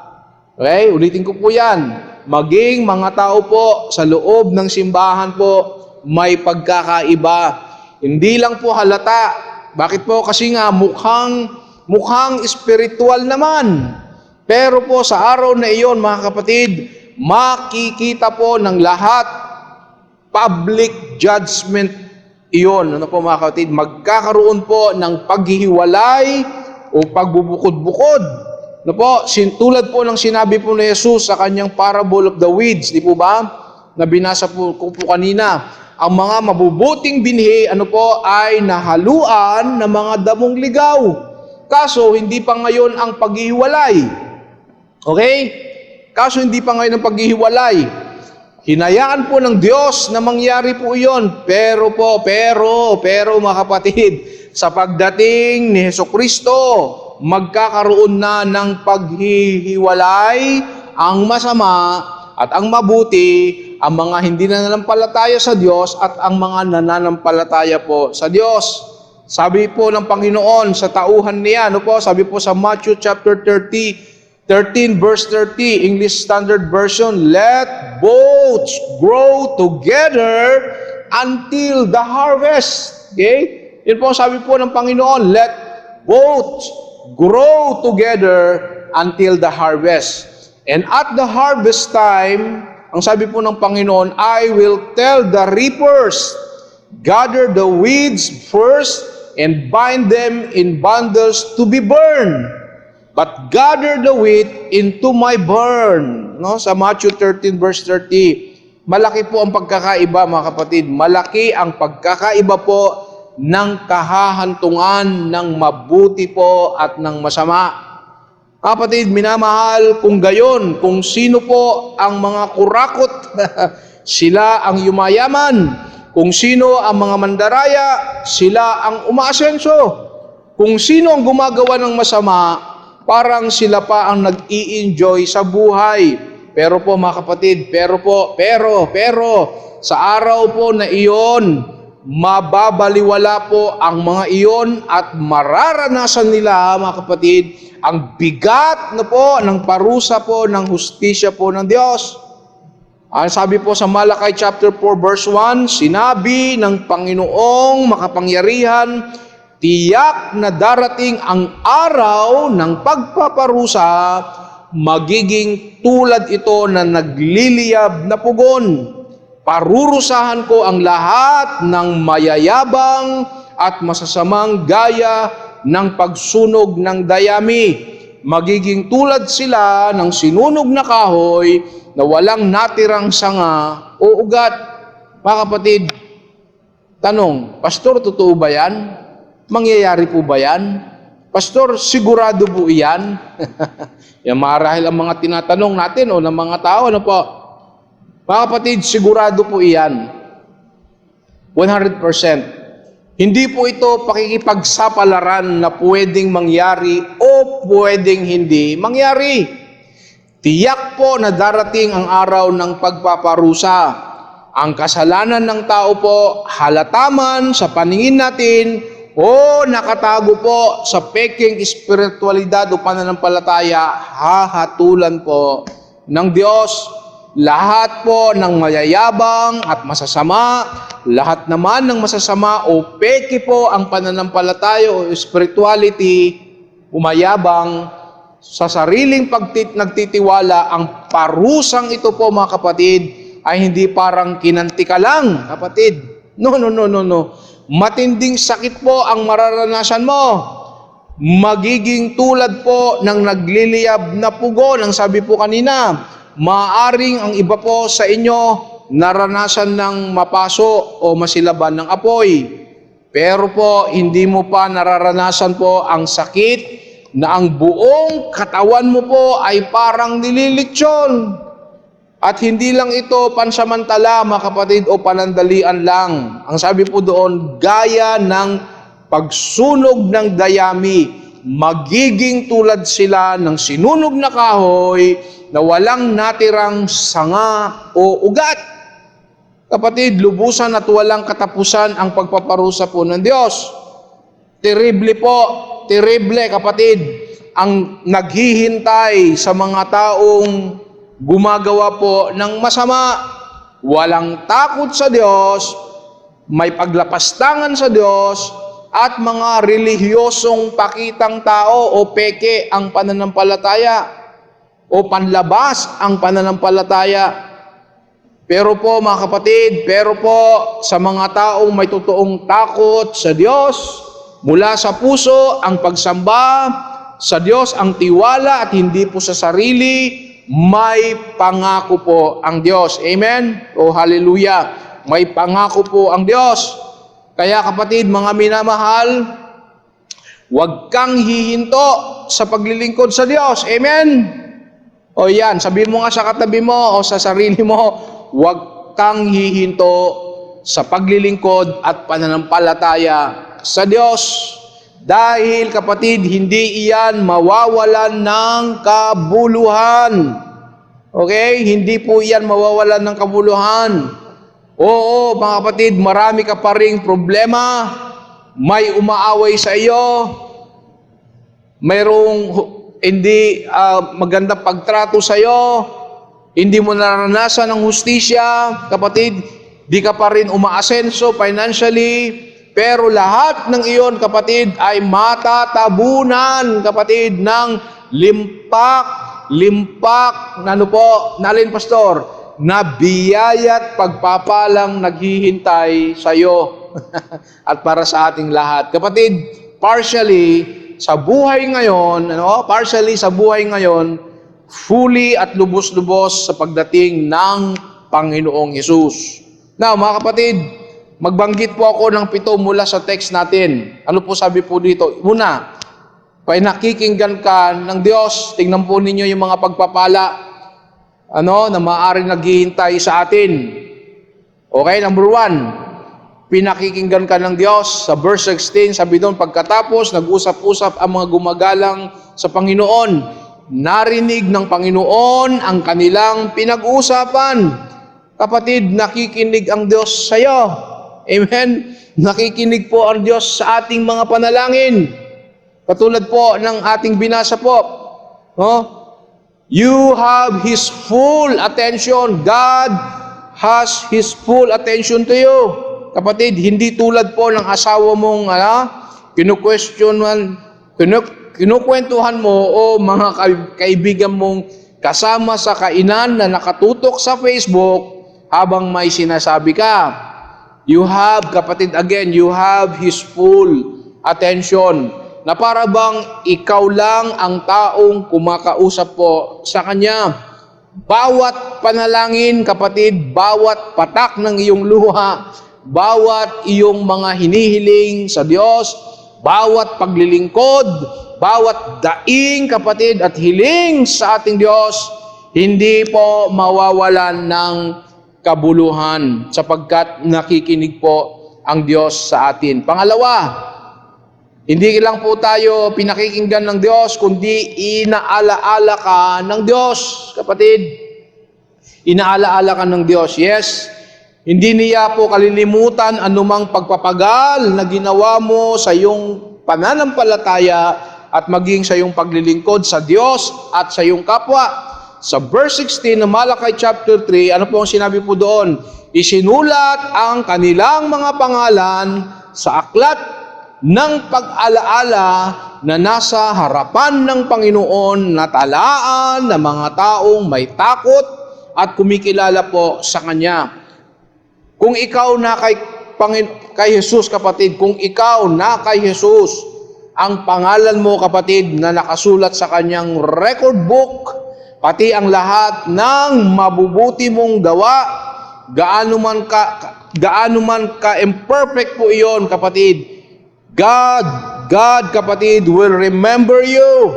Speaker 5: Okay? Ulitin ko po yan. Maging mga tao po sa loob ng simbahan po, may pagkakaiba. Hindi lang po halata. Bakit po? Kasi nga mukhang spiritual naman. Pero po sa araw na iyon, mga kapatid, makikita po ng lahat, public judgment iyon. Ano po mga kapatid? Magkakaroon po ng paghihiwalay o pagbubukod-bukod. Ano po? Tulad po ng sinabi po ni Jesus sa kanyang parable of the weeds, di po ba? Na binasa po kanina. Ang mga mabubuting binhi, ano po, ay nahaluan ng mga damong ligaw. Kaso, hindi pa ngayon ang paghihiwalay. Okay? Kaso, hindi pa ngayon ang paghihiwalay. Hinayaan po ng Diyos na mangyari po iyon. Pero mga kapatid, sa pagdating ni Hesukristo, magkakaroon na ng paghihiwalay ang masama at ang mabuti, ang mga hindi nananampalataya sa Diyos at ang mga nananampalataya po sa Diyos. Sabi po ng Panginoon sa tauhan niya, ano po? Sabi po sa Matthew chapter 13 verse 30, English Standard Version, let both grow together until the harvest. Okay? Yun po sabi po ng Panginoon, let both grow together until the harvest. And at the harvest time, ang sabi po ng Panginoon, I will tell the reapers, gather the weeds first and bind them in bundles to be burned, but gather the wheat into my barn. No? Sa Matthew 13 verse 30, malaki po ang pagkakaiba, mga kapatid. Malaki ang pagkakaiba po ng kahahantungan ng mabuti po at ng masama. Kapatid, minamahal, kung gayon, kung sino po ang mga kurakot, sila ang yumayaman. Kung sino ang mga mandaraya, sila ang umaasenso. Kung sino ang gumagawa ng masama, parang sila pa ang nag-i-enjoy sa buhay. Pero po mga kapatid, pero sa araw po na iyon, mababaliwala po ang mga iyon at mararanasan nila, mga kapatid, ang bigat na po ng parusa po ng hustisya po ng Diyos. Ang sabi po sa Malakay chapter 4 verse 1, sinabi ng Panginoong makapangyarihan, tiyak na darating ang araw ng pagpaparusa, magiging tulad ito na nagliliyab na pugon. Parurusahan ko ang lahat ng mayayabang at masasamang gaya ng pagsunog ng dayami. Magiging tulad sila ng sinunog na kahoy na walang natirang sanga o ugat. Mga kapatid, tanong, Pastor, totoo ba yan? Mangyayari po ba yan? Pastor, sigurado po iyan? Yan marahil ang mga tinatanong natin o ng mga tao, ano po? Mga kapatid, sigurado po iyan. 100%. Hindi po ito pakikipagsapalaran na pwedeng mangyari o pwedeng hindi mangyari. Tiyak po na darating ang araw ng pagpaparusa. Ang kasalanan ng tao po halataman sa paningin natin o nakatago po sa peking espiritualidad o pananampalataya, hahatulan po ng Diyos. Lahat po ng mayayabang at masasama, lahat naman ng masasama o peke po ang pananampalataya o spirituality, umayabang sa sariling nagtitiwala, ang parusang ito po, mga kapatid, ay hindi parang kinanti ka lang, kapatid. No. Matinding sakit po ang mararanasan mo. Magiging tulad po ng nagliliyab na pugon. Ang sabi po kanina, maaring ang iba po sa inyo naranasan ng mapaso o masilaban ng apoy. Pero po, hindi mo pa nararanasan po ang sakit na ang buong katawan mo po ay parang nililitsyon. At hindi lang ito pansamantala, mga kapatid, o panandalian lang. Ang sabi po doon, gaya ng pagsunog ng dayami, magiging tulad sila ng sinunog na kahoy na walang natirang sanga o ugat. Kapatid, lubusan at walang katapusan ang pagpaparusa po ng Diyos. Terrible po, terrible, kapatid, ang naghihintay sa mga taong gumagawa po ng masama. Walang takot sa Diyos, may paglapastangan sa Diyos, at mga relihiyosong pakitang tao o peke ang pananampalataya o panlabas ang pananampalataya. Pero po mga kapatid, sa mga taong may totoong takot sa Diyos, mula sa puso ang pagsamba sa Diyos, ang tiwala at hindi po sa sarili, may pangako po ang Diyos. Amen? O hallelujah. May pangako po ang Diyos. Kaya kapatid, mga minamahal, huwag kang hihinto sa paglilingkod sa Diyos. Amen? O yan, sabihin mo nga sa katabi mo o sa sarili mo, huwag kang hihinto sa paglilingkod at pananampalataya sa Diyos. Dahil kapatid, hindi iyan mawawalan ng kabuluhan. Okay? Hindi po iyan mawawalan ng kabuluhan. Oo, mga kapatid, marami ka pa ring problema. May umaaway sa iyo. Mayroong hindi magandang pagtrato sa iyo. Hindi mo naranasan ang hustisya. Kapatid, di ka pa rin umaasenso financially. Pero lahat ng iyon, kapatid, ay matatabunan, kapatid, ng limpak, nalin pastor, na biyaya't pagpapalang naghihintay sa iyo at para sa ating lahat. Kapatid, partially sa buhay ngayon, fully at lubos-lubos sa pagdating ng Panginoong Hesus. Now, mga kapatid, magbanggit po ako ng 7 mula sa text natin. Ano po sabi po dito? Una, nakikinggan ka ng Diyos. Tingnan po ninyo yung mga pagpapala na maaaring naghihintay sa atin. Okay, number 1, pinakikinggan ka ng Diyos. Sa verse 16, sabi doon, pagkatapos, nag-usap-usap ang mga gumagalang sa Panginoon. Narinig ng Panginoon ang kanilang pinag-uusapan. Kapatid, nakikinig ang Diyos sa iyo. Amen? Nakikinig po ang Diyos sa ating mga panalangin. Katulad po ng ating binasa po. You have His full attention. God has His full attention to you. Kapatid, hindi tulad po ng asawa mong kinukwentuhan mo o mga kaibigan mong kasama sa kainan na nakatutok sa Facebook habang may sinasabi ka. You have, kapatid, again, you have His full attention. Na para bang ikaw lang ang taong kumakausap po sa Kanya. Bawat panalangin, kapatid, bawat patak ng iyong luha, bawat iyong mga hinihiling sa Diyos, bawat paglilingkod, bawat daing, kapatid, at hiling sa ating Diyos, hindi po mawawalan ng kabuluhan sapagkat nakikinig po ang Diyos sa atin. Pangalawa, hindi lang po tayo pinakikinggan ng Diyos, kundi inaalaala ka ng Diyos, kapatid. Inaalaala ka ng Diyos, yes. Hindi niya po kalilimutan anumang pagpapagal na ginawa mo sa iyong pananampalataya at maging sa iyong paglilingkod sa Diyos at sa iyong kapwa. Sa verse 16 ng Malakay chapter 3, ano po ang sinabi po doon? Isinulat ang kanilang mga pangalan sa aklat ng pag-alaala na nasa harapan ng Panginoon na talaan ng mga taong may takot at kumikilala po sa Kanya. Kung ikaw na kay Jesus, kapatid, kung ikaw na kay Jesus, ang pangalan mo, kapatid, na nakasulat sa Kanyang record book, pati ang lahat ng mabubuti mong gawa, gaano man ka imperfect po iyon, kapatid, God, kapatid, will remember you.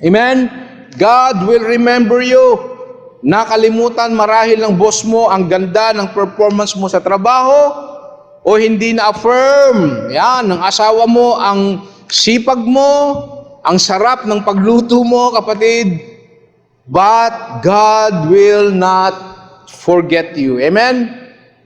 Speaker 5: Amen? God will remember you. Nakalimutan marahil ng boss mo ang ganda ng performance mo sa trabaho o hindi na-affirm ng asawa mo ang sipag mo, ang sarap ng pagluto mo, kapatid. But God will not forget you. Amen?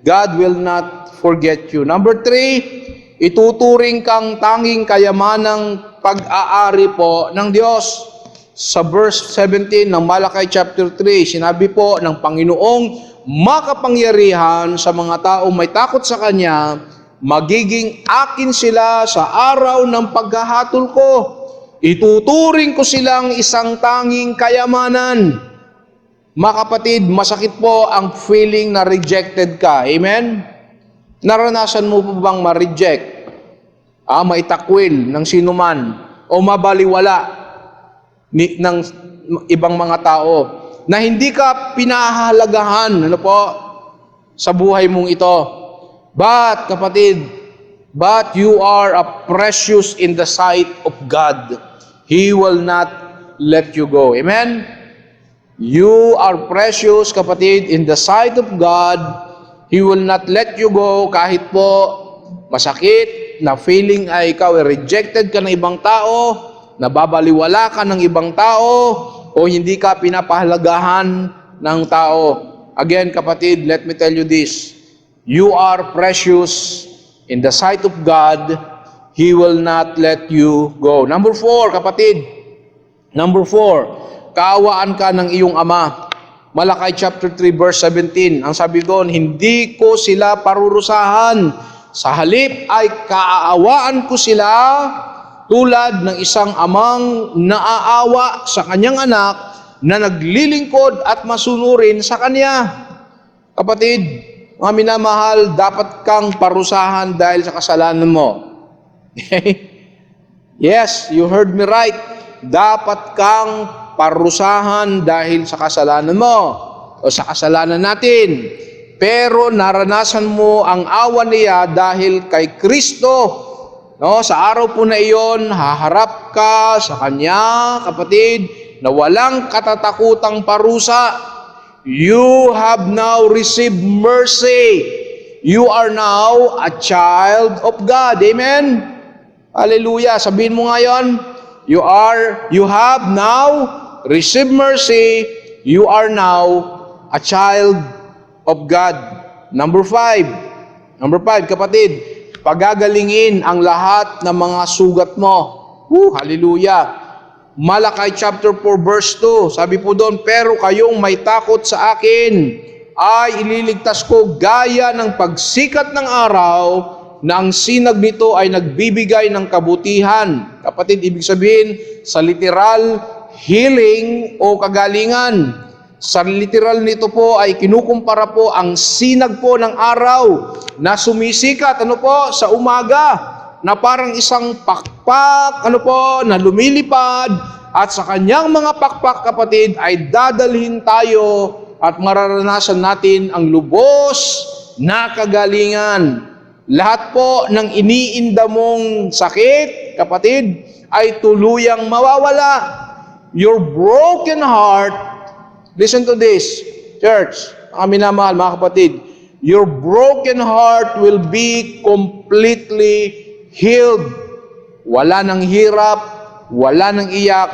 Speaker 5: God will not forget you. Number 3, ituturing kang tanging kayamanang pag-aari po ng Diyos. sa verse 17 ng Malakay chapter 3, sinabi po ng Panginoong makapangyarihan sa mga taong may takot sa Kanya, magiging akin sila sa araw ng paghahatol ko. Ituturing ko silang isang tanging kayamanan. Mga kapatid, masakit po ang feeling na rejected ka. Amen? Naranasan mo po bang ma-reject? Maitakwil ng sinuman o mabaliwala ng ibang mga tao na hindi ka pinahahalagahan sa buhay mong ito. But, kapatid, but you are a precious in the sight of God. He will not let you go. Amen? You are precious, kapatid, in the sight of God. He will not let you go kahit po masakit na feeling ay ikaw ay rejected ka ng ibang tao, nababaliwala ka ng ibang tao, o hindi ka pinapahalagahan ng tao. Again, kapatid, let me tell you this. You are precious in the sight of God. He will not let you go. Number 4, kapatid. Number 4, kaawaan ka ng iyong ama. Malakay chapter 3 verse 17. Ang sabi doon, hindi ko sila parurusahan. Sa halip ay kaaawaan ko sila tulad ng isang amang naaawa sa kanyang anak na naglilingkod at masunurin sa kanya. Kapatid, mga minamahal, dapat kang parusahan dahil sa kasalanan mo. Yes, you heard me right. Dapat kang parusahan dahil sa kasalanan mo o sa kasalanan natin. Pero naranasan mo ang awa niya dahil kay Kristo. No, sa araw po na iyon, haharap ka sa Kanya, kapatid, na walang katatakutang parusa. You have now received mercy. You are now a child of God. Amen? Hallelujah. Sabihin mo ngayon, you have now received mercy. You are now a child of God. Number 5, kapatid, pagagalingin ang lahat ng mga sugat mo. Hallelujah. Malakay chapter 4 verse 2, sabi po doon, pero kayong may takot sa akin ay ililigtas ko gaya ng pagsikat ng araw na ang sinag nito ay nagbibigay ng kabutihan. Kapatid, ibig sabihin sa literal healing o kagalingan. Sa literal nito po ay kinukumpara po ang sinag po ng araw na sumisikat sa umaga na parang isang pakpak na lumilipad at sa kanyang mga pakpak, kapatid, ay dadalhin tayo at mararanasan natin ang lubos na kagalingan. Lahat po ng iniinda mong sakit, kapatid, ay tuluyang mawawala. Your broken heart, listen to this, church, mga minamahal, mga kapatid, your broken heart will be completely healed. Wala ng hirap, wala ng iyak,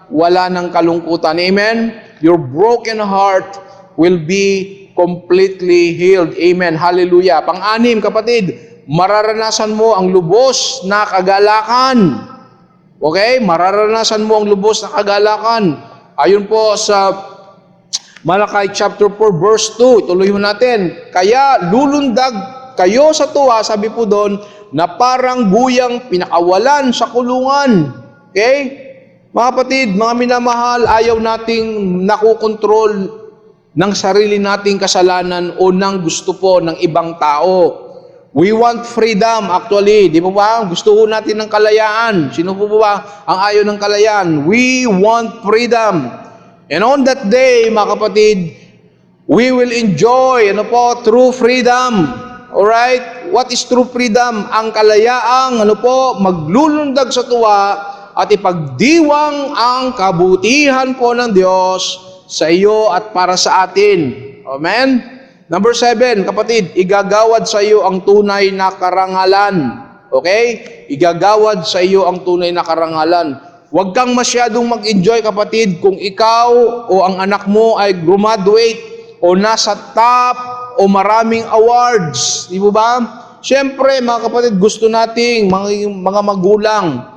Speaker 5: wala ng kalungkutan. Amen? Your broken heart will be completely healed. Amen. Hallelujah. Pang-anim, kapatid, mararanasan mo ang lubos na kagalakan. Okay? Mararanasan mo ang lubos na kagalakan. Ayon po sa Malakay chapter 4 verse 2, ituloy mo natin. Kaya lulundag kayo sa tuwa, sabi po doon, na parang buyang pinakawalan sa kulungan. Okay? Mga kapatid, mga minamahal, ayaw nating nakukontrol ng sarili nating kasalanan o ng gusto po ng ibang tao. We want freedom actually. Di po ba? Gusto po natin ng kalayaan. Sino po ba ang ayaw ng kalayaan? We want freedom. And on that day, mga kapatid, we will enjoy, true freedom. Alright? What is true freedom? Ang kalayaang, maglulundag sa tuwa at ipagdiwang ang kabutihan po ng Diyos sa iyo at para sa atin. Amen? Number 7, kapatid, igagawad sa iyo ang tunay na karangalan. Okay? Igagawad sa iyo ang tunay na karangalan. Huwag kang masyadong mag-enjoy, kapatid, kung ikaw o ang anak mo ay graduate o nasa top o maraming awards. Di ba? Siyempre, mga kapatid, gusto nating mga magulang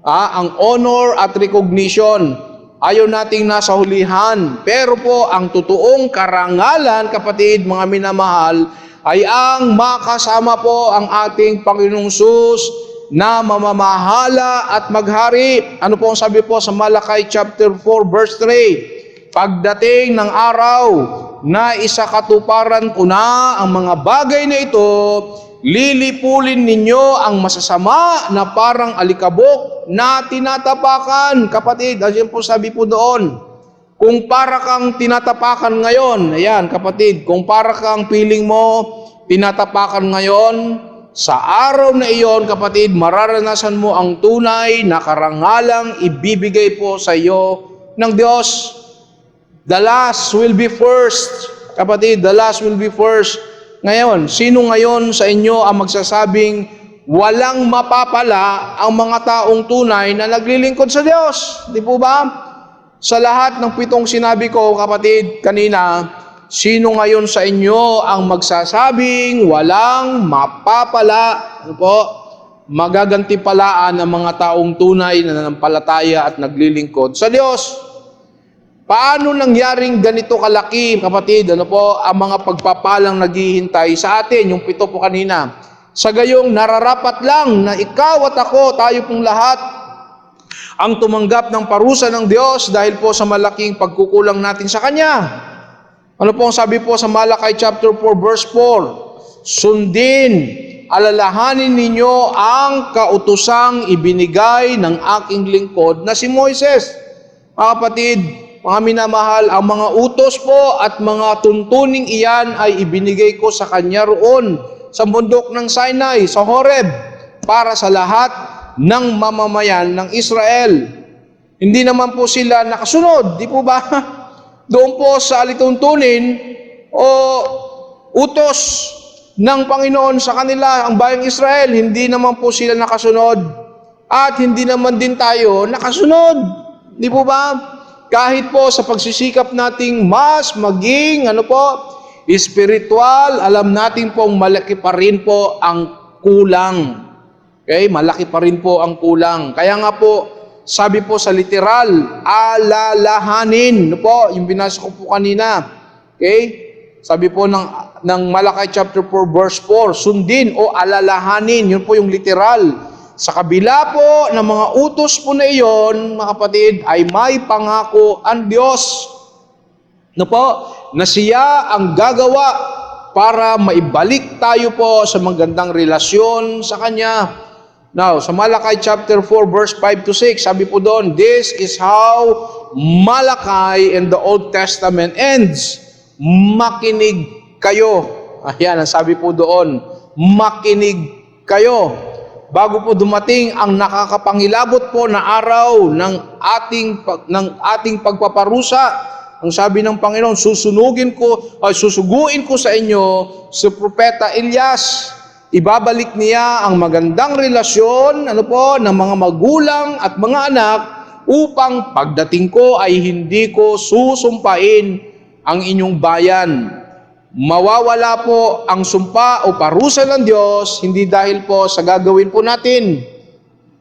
Speaker 5: ang honor at recognition. Ayaw nating nasa hulihan. Pero po, ang totoong karangalan, kapatid, mga minamahal, ay ang makasama po ang ating Panginoong Sus na mamamahala at maghari. Ano po ang sabi po sa Malakay chapter 4 verse 3? Pagdating ng araw na isakatuparan ko na ang mga bagay na ito, lilipulin ninyo ang masasama na parang alikabok na tinatapakan. Kapatid, ayan po sabi po doon. Kung para kang tinatapakan ngayon, ayan kapatid, kung para kang feeling mo tinatapakan ngayon, sa araw na iyon kapatid, mararanasan mo ang tunay na karangalang ibibigay po sa iyo ng Diyos. The last will be first. Kapatid, the last will be first. Ngayon, sino ngayon sa inyo ang magsasabing walang mapapala ang mga taong tunay na naglilingkod sa Diyos? Di po ba? Sa lahat ng 7 sinabi ko, kapatid, kanina, sino ngayon sa inyo ang magsasabing walang mapapala? Ano po? Magagantipalaan ang mga taong tunay na nanampalataya at naglilingkod sa Diyos. Paano nangyaring ganito kalaki, kapatid, ano po, ang mga pagpapalang naghihintay sa atin, yung 7 po kanina. Sa gayong nararapat lang na ikaw at ako, tayo pong lahat, ang tumanggap ng parusa ng Diyos dahil po sa malaking pagkukulang natin sa Kanya. Ano po ang sabi po sa Malakay chapter 4 verse 4? Sundin, alalahanin ninyo ang kautusang ibinigay ng aking lingkod na si Moises. Mga kapatid, mga minamahal, ang mga utos po at mga tuntuning iyan ay ibinigay ko sa kanya roon sa bundok ng Sinai, sa Horeb, para sa lahat ng mamamayan ng Israel. Hindi naman po sila nakasunod, di po ba? Doon po sa alituntunin o utos ng Panginoon sa kanila, ang bayang Israel, hindi naman po sila nakasunod at hindi naman din tayo nakasunod. Di po ba? Kahit po sa pagsisikap nating mas maging, spiritual, alam natin pong malaki pa rin po ang kulang. Okay? Malaki pa rin po ang kulang. Kaya nga po, sabi po sa literal, alalahanin. Yung binasa ko po kanina. Okay? Sabi po ng Malakay chapter 4 verse 4, sundin o alalahanin. Yun po yung literal. Sa kabila po ng mga utos po na iyon, mga kapatid, ay may pangako ang Diyos na siya ang gagawa para maibalik tayo po sa magandang relasyon sa Kanya. Now, sa Malakay chapter 4 verse 5 to 6, sabi po doon, this is how Malakay in the Old Testament ends. Makinig kayo. Ayan, ang sabi po doon, makinig kayo. Bago po dumating ang nakakapangilabot po na araw ng ating pagpaparusa, ang sabi ng Panginoon, susuguin ko sa inyo si Propeta Elias. Ibabalik niya ang magandang relasyon ng mga magulang at mga anak upang pagdating ko ay hindi ko susumpain ang inyong bayan. Mawawala po ang sumpa o parusa ng Diyos, hindi dahil po sa gagawin po natin,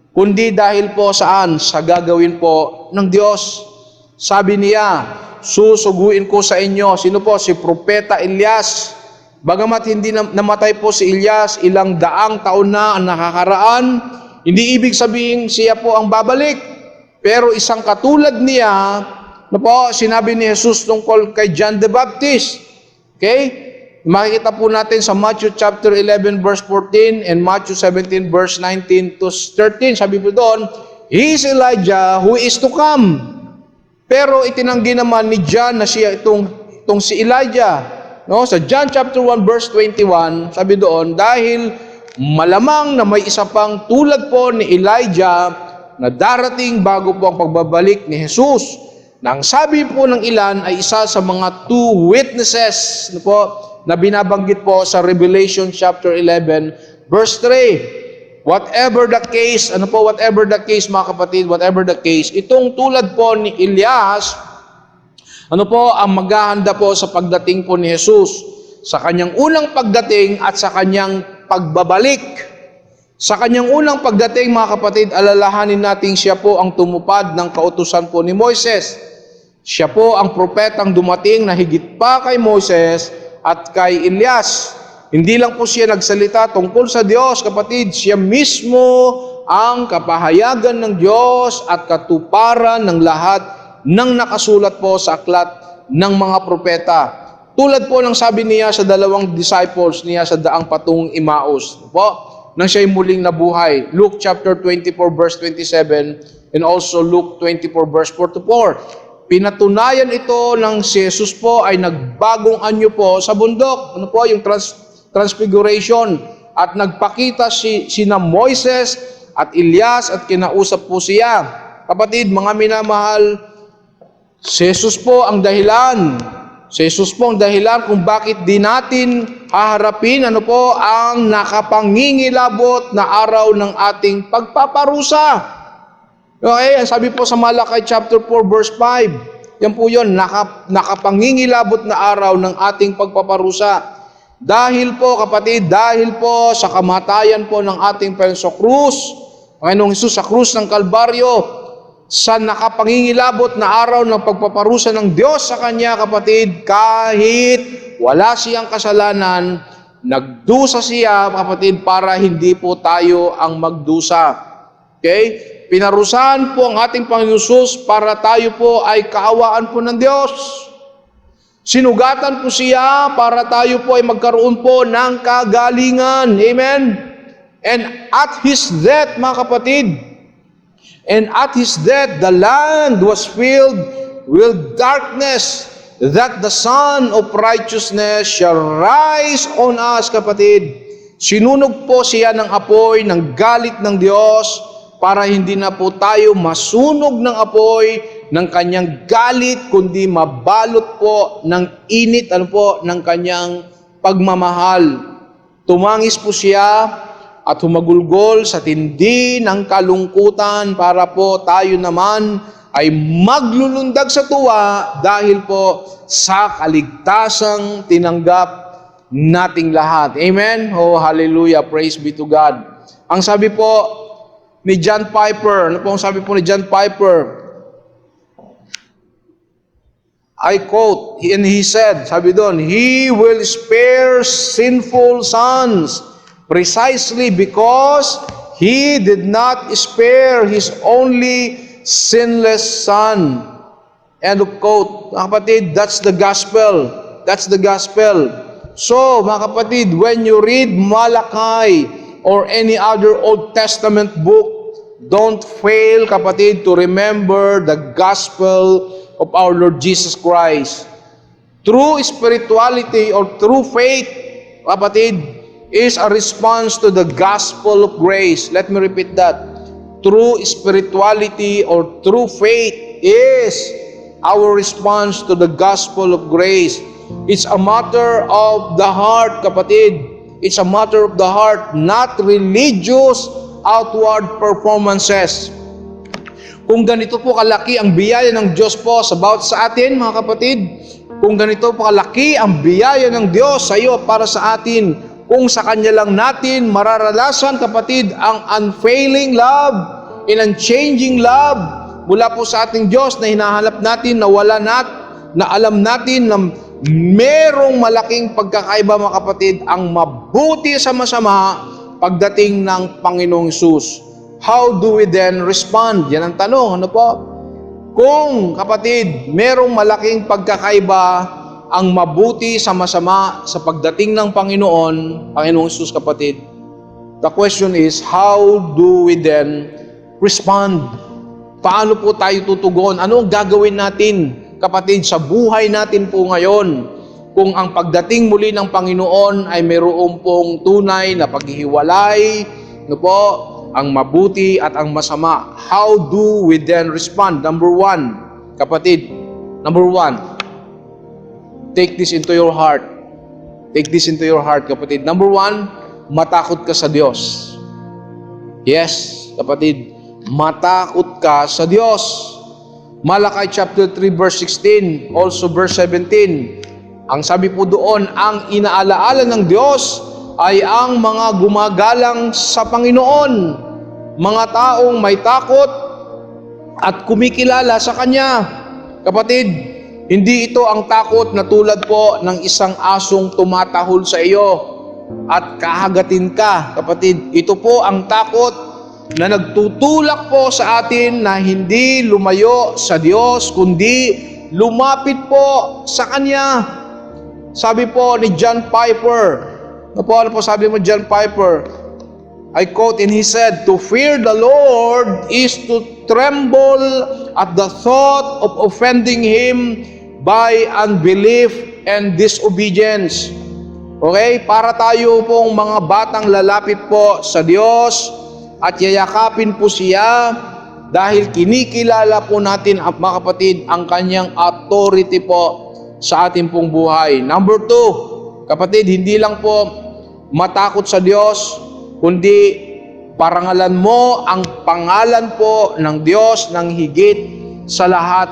Speaker 5: kundi dahil po saan? Sa gagawin po ng Diyos. Sabi niya, susuguin ko sa inyo. Sino po? Si Propeta Elias. Bagamat hindi namatay po si Elias, ilang daang taon na ang nakakaraan, hindi ibig sabihin siya po ang babalik. Pero isang katulad niya, sinabi ni Jesus tungkol kay John the Baptist. Okay? Makikita po natin sa Matthew chapter 11 verse 14 and Matthew 17 verse 19 to 13. Sabi po doon, He is Elijah who is to come. Pero itinanggi naman ni John na siya itong si Elijah. Sa John chapter 1 verse 21, sabi doon, dahil malamang na may isa pang tulad po ni Elijah na darating bago po ang pagbabalik ni Jesus. Nang sabi po ng ilan ay isa sa mga 2 witnesses na binabanggit po sa Revelation chapter 11 verse 3. Whatever the case, whatever the case mga kapatid, whatever the case, itong tulad po ni Elias, ang maghahanda po sa pagdating po ni Jesus, sa kanyang unang pagdating at sa kanyang pagbabalik. Sa kanyang unang pagdating, mga kapatid, alalahanin natin siya po ang tumupad ng kautusan po ni Moises. Siya po ang propetang dumating na higit pa kay Moises at kay Elias. Hindi lang po siya nagsalita tungkol sa Diyos, kapatid. Siya mismo ang kapahayagan ng Diyos at katuparan ng lahat ng nakasulat po sa aklat ng mga propeta. Tulad po ng sabi niya sa dalawang disciples niya sa daang patungong Emmaus. Po, nang siya'y muling nabuhay. Luke chapter 24 verse 27 and also Luke 24 verse 44. Pinatunayan ito ng si Jesus po ay nagbagong anyo po sa bundok. Ano po yung transfiguration? At nagpakita sina Moises at Elias at kinausap po siya. Kapatid, mga minamahal, si Jesus po ang dahilan. Si Jesus po ang dahilan kung bakit di natin haharapin ang nakapangingilabot na araw ng ating pagpaparusa. Okay, sabi po sa Malakay chapter 4 verse 5, yan po yun, nakapangingilabot na araw ng ating pagpaparusa. Dahil po kapatid, dahil po sa kamatayan po ng ating Panginoon sa krus, Panginoong Hesus sa krus ng Kalbaryo, sa nakapangingilabot na araw ng pagpaparusa ng Diyos sa Kanya, kapatid, kahit wala siyang kasalanan, nagdusa siya, kapatid, para hindi po tayo ang magdusa. Okay? Pinarusahan po ang ating Panginoon Hesus para tayo po ay kaawaan po ng Diyos. Sinugatan po siya para tayo po ay magkaroon po ng kagalingan. Amen? And at His death, mga kapatid, and at His death, the land was filled with darkness, that the Son of Righteousness shall rise on us, kapatid. Sinunog po siya ng apoy, ng galit ng Diyos, para hindi na po tayo masunog ng apoy ng kanyang galit, kundi mabalot po ng init, ng kanyang pagmamahal. Tumangis po siya at humagulgol sa tindi ng kalungkutan para po tayo naman ay maglulundag sa tuwa dahil po sa kaligtasang tinanggap nating lahat. Amen? Oh, hallelujah. Praise be to God. Ang sabi po ni John Piper, ano po ang sabi po ni John Piper? I quote, and he said, sabi doon, He will spare sinful sons precisely because He did not spare His only sinless Son. End of quote. Mga kapatid, that's the gospel. That's the gospel. So, mga kapatid, when you read Malachi or any other Old Testament book, don't fail, kapatid, to remember the gospel of our Lord Jesus Christ. True spirituality or true faith, kapatid, is a response to the gospel of grace. Let me repeat that. True spirituality or true faith is our response to the gospel of grace. It's a matter of the heart, kapatid. It's a matter of the heart, not religious outward performances. Kung ganito po kalaki ang biyaya ng Diyos po sa bawat sa atin, mga kapatid, kung ganito po kalaki ang biyaya ng Diyos sa iyo para sa atin, kung sa Kanya lang natin mararanasan, kapatid, ang unfailing love and unchanging love mula po sa ating Diyos na hinahanap natin, na wala na alam natin na merong malaking pagkakaiba, mga kapatid, ang mabuti sa masama pagdating ng Panginoong Hesus. How do we then respond? Yan ang tanong, ano po? Kung, kapatid, merong malaking pagkakaiba ang mabuti sa masama sa pagdating ng Panginoong Hesus, kapatid, the question is, how do we then respond? Paano po tayo tutugon? Ano ang gagawin natin, kapatid, sa buhay natin po ngayon? Kung ang pagdating muli ng Panginoon ay mayroong pong tunay na paghihiwalay, ano po, ang mabuti at ang masama. How do we then respond? Number one, kapatid, take this into your heart. Take this into your heart, kapatid. Number one, matakot ka sa Diyos. Yes, kapatid, matakot ka sa Diyos. Malakay chapter 3 verse 16, also verse 17. Ang sabi po doon, ang inaalaala ng Diyos ay ang mga gumagalang sa Panginoon, mga taong may takot at kumikilala sa Kanya. Kapatid, hindi ito ang takot na tulad po ng isang asong tumatahol sa iyo at kahagatin ka. Kapatid, ito po ang takot na nagtutulak po sa atin na hindi lumayo sa Diyos, kundi lumapit po sa Kanya. Sabi po ni John Piper, ano po sabi mo John Piper? I quote, and he said, "To fear the Lord is to tremble at the thought of offending Him by unbelief and disobedience." Okay? Para tayo pong mga batang lalapit po sa Diyos at yayakapin po siya dahil kinikilala po natin, mga kapatid, ang Kanyang authority po sa ating pong buhay. Number 2, kapatid, hindi lang po matakot sa Diyos, kundi parangalan mo ang pangalan po ng Diyos ng higit sa lahat.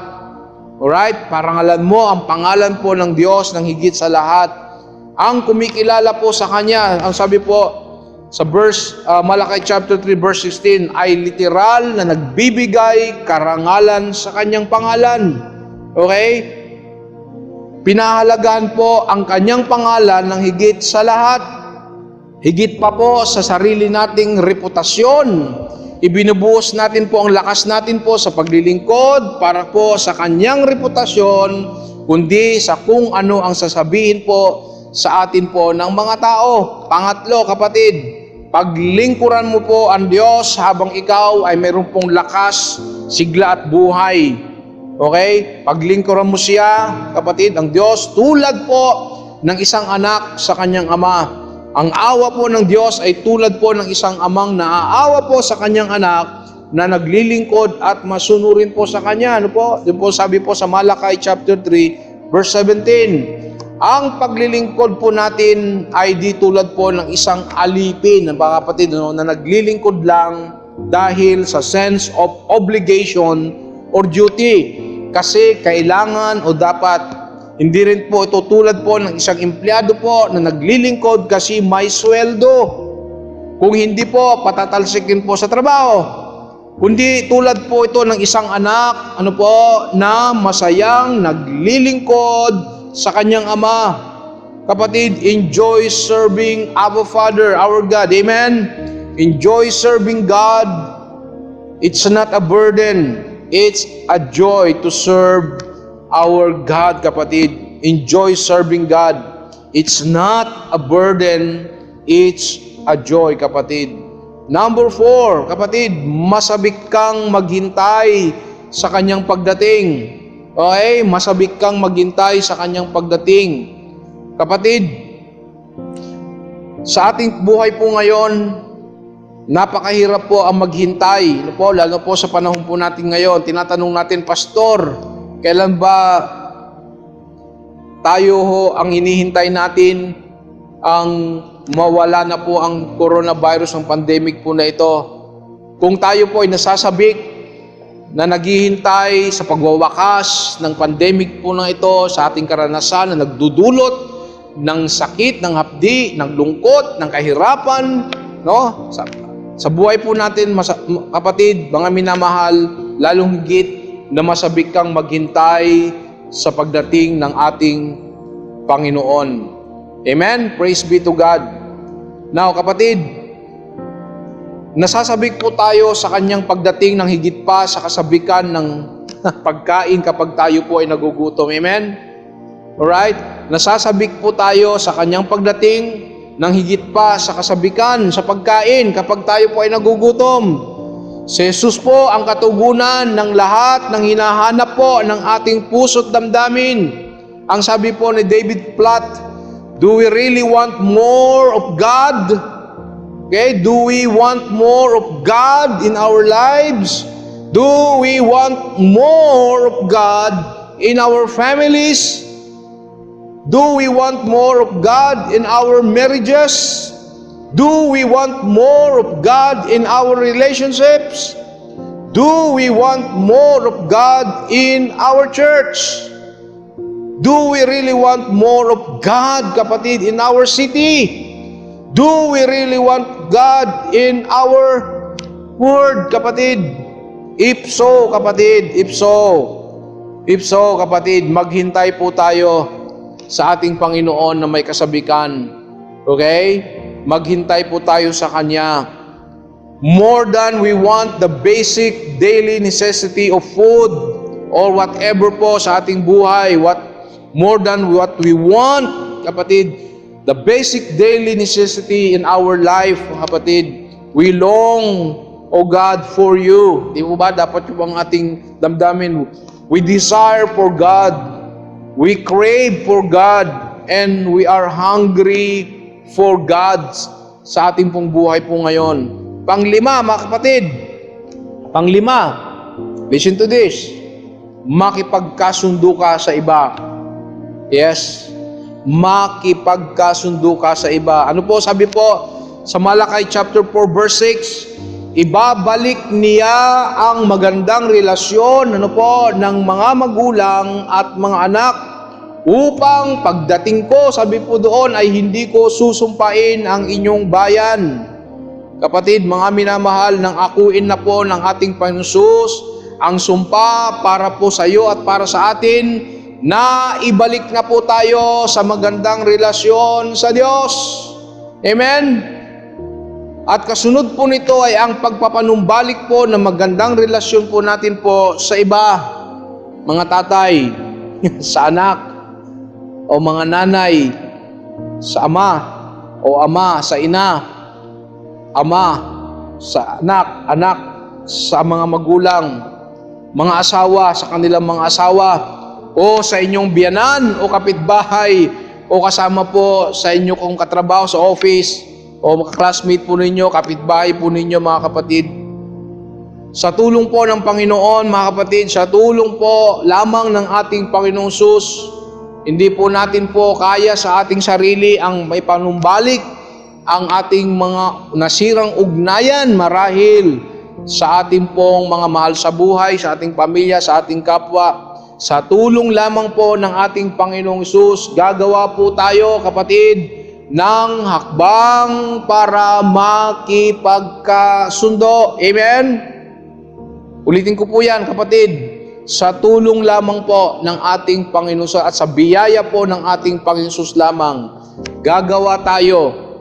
Speaker 5: Alright? Parangalan mo ang pangalan po ng Diyos ng higit sa lahat. Ang kumikilala po sa Kanya, ang sabi po sa verse, Malakay chapter 3 verse 16, ay literal na nagbibigay karangalan sa Kanyang pangalan. Okay? Pinahalagahan po ang Kanyang pangalan ng higit sa lahat. Higit pa po sa sarili nating reputasyon. Ibinubuhos natin po ang lakas natin po sa paglilingkod para po sa Kanyang reputasyon, kundi sa kung ano ang sasabihin po sa atin po ng mga tao. Pangatlo, kapatid, paglingkuran mo po ang Diyos habang ikaw ay mayroon pong lakas, sigla at buhay. Okay? Paglingkuran mo siya, kapatid, ang Diyos, tulad po ng isang anak sa kanyang ama. Ang awa po ng Diyos ay tulad po ng isang amang naaawa po sa kanyang anak na naglilingkod at masunurin po sa kanya. Ano po? Yun po sabi po sa Malakay chapter 3 verse 17. Ang paglilingkod po natin ay di tulad po ng isang alipin, mga kapatid, na naglilingkod lang dahil sa sense of obligation or duty. Kasi kailangan o dapat, hindi rin po ito tulad po ng isang empleyado po na naglilingkod kasi may sweldo. Kung hindi po, patatalsikin po sa trabaho. Kundi tulad po ito ng isang anak, na masayang naglilingkod sa kanyang ama. Kapatid, enjoy serving Abba Father, our God. Amen? Enjoy serving God. It's not a burden. It's a joy to serve our God, kapatid. Enjoy serving God. It's not a burden. It's a joy, kapatid. Number 4, kapatid, masabik kang maghintay sa kanyang pagdating. Okay? Masabik kang maghintay sa kanyang pagdating. Kapatid, sa ating buhay po ngayon, napakahirap po ang maghintay. Lalo po sa panahon po natin ngayon, tinatanong natin, Pastor, kailan ba tayo ang hinihintay natin ang mawala na po ang coronavirus, ang pandemic po na ito? Kung tayo po ay nasasabik na naghihintay sa pagwawakas ng pandemic po na ito sa ating karanasan na nagdudulot ng sakit, ng hapdi, ng lungkot, ng kahirapan, no? Sa buhay po natin, kapatid, mga minamahal, lalong higit na masabik kang maghintay sa pagdating ng ating Panginoon. Amen? Praise be to God. Now, kapatid, nasasabik po tayo sa kanyang pagdating ng higit pa sa kasabikan ng pagkain kapag tayo po ay nagugutom. Amen? Alright? Nasasabik po tayo sa kanyang pagdating ng higit pa sa kasabikan sa pagkain kapag tayo po ay nagugutom. Si Jesus po ang katugunan ng lahat ng hinahanap po ng ating puso't damdamin. Ang sabi po ni David Platt, do we really want more of God? Okay, do we want more of God in our lives? Do we want more of God in our families? Do we want more of God in our marriages? Do we want more of God in our relationships? Do we want more of God in our church? Do we really want more of God, kapatid, in our city? Do we really want God in our word, kapatid? If so, kapatid, if so, kapatid, maghintay po tayo sa ating Panginoon na may kasabikan. Okay? Maghintay po tayo sa Kanya. More than we want the basic daily necessity of food or whatever po sa ating buhay, more than what we want, kapatid, the basic daily necessity in our life, kapatid, we long, O God, for you. Di po ba? Dapat yung ang ating damdamin. We desire for God. We crave for God. And we are hungry for God sa ating pong buhay po ngayon. Panglima, mga kapatid. Panglima, listen to this. Makipagkasundo ka sa iba. Yes. Makipagkasundo ka sa iba. Ano po sabi po sa Malakay chapter 4 verse 6? Ibabalik niya ang magandang relasyon ng mga magulang at mga anak upang pagdating ko, sabi po doon, ay hindi ko susumpain ang inyong bayan. Kapatid, mga minamahal, nang akuin na po ng ating Panginoon Jesus ang sumpa para po sa iyo at para sa atin na ibalik na po tayo sa magandang relasyon sa Diyos. Amen? At kasunod po nito ay ang pagpapanumbalik po ng magandang relasyon po natin po sa iba, mga tatay, sa anak, o mga nanay, sa ama, o ama, sa ina, ama, sa anak, anak, sa mga magulang, mga asawa, sa kanilang mga asawa, o sa inyong biyanan, o kapitbahay, o kasama po sa inyo kong katrabaho sa office, o classmate po ninyo, kapitbahay po ninyo, mga kapatid. Sa tulong po ng Panginoon, mga kapatid, sa tulong po lamang ng ating Panginoong Sus, hindi po natin po kaya sa ating sarili ang may panumbalik ang ating mga nasirang ugnayan marahil sa ating pong mga mahal sa buhay, sa ating pamilya, sa ating kapwa. Sa tulong lamang po ng ating Panginoong Hesus, gagawa po tayo, kapatid, ng hakbang para makipagkasundo. Amen? Ulitin ko po yan, kapatid. Sa tulong lamang po ng ating Panginoon at sa biyaya po ng ating Panginoon Hesus lamang, gagawa tayo,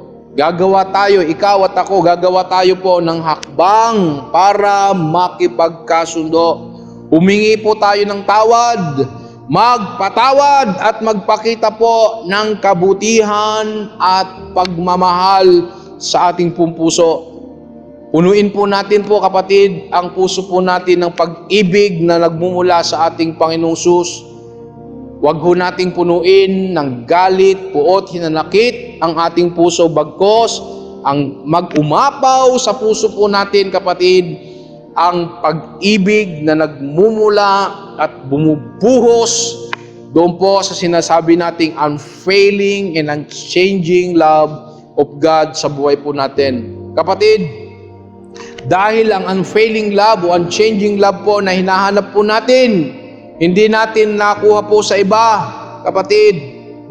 Speaker 5: ikaw at ako, gagawa tayo po ng hakbang para makipagkasundo. Humingi po tayo ng tawad, magpatawad at magpakita po ng kabutihan at pagmamahal sa ating puso. Punuin po natin po, kapatid, ang puso po natin ng pag-ibig na nagmumula sa ating Panginoong Hesus. Huwag ho nating punuin ng galit, puot, hinanakit ang ating puso, bagkos ang mag-umapaw sa puso po natin, kapatid, ang pag-ibig na nagmumula at bumubuhos doon po sa sinasabi nating unfailing and unchanging love of God sa buhay po natin. Kapatid, dahil ang unfailing love o unchanging love po na hinahanap po natin, hindi natin nakuha po sa iba, kapatid.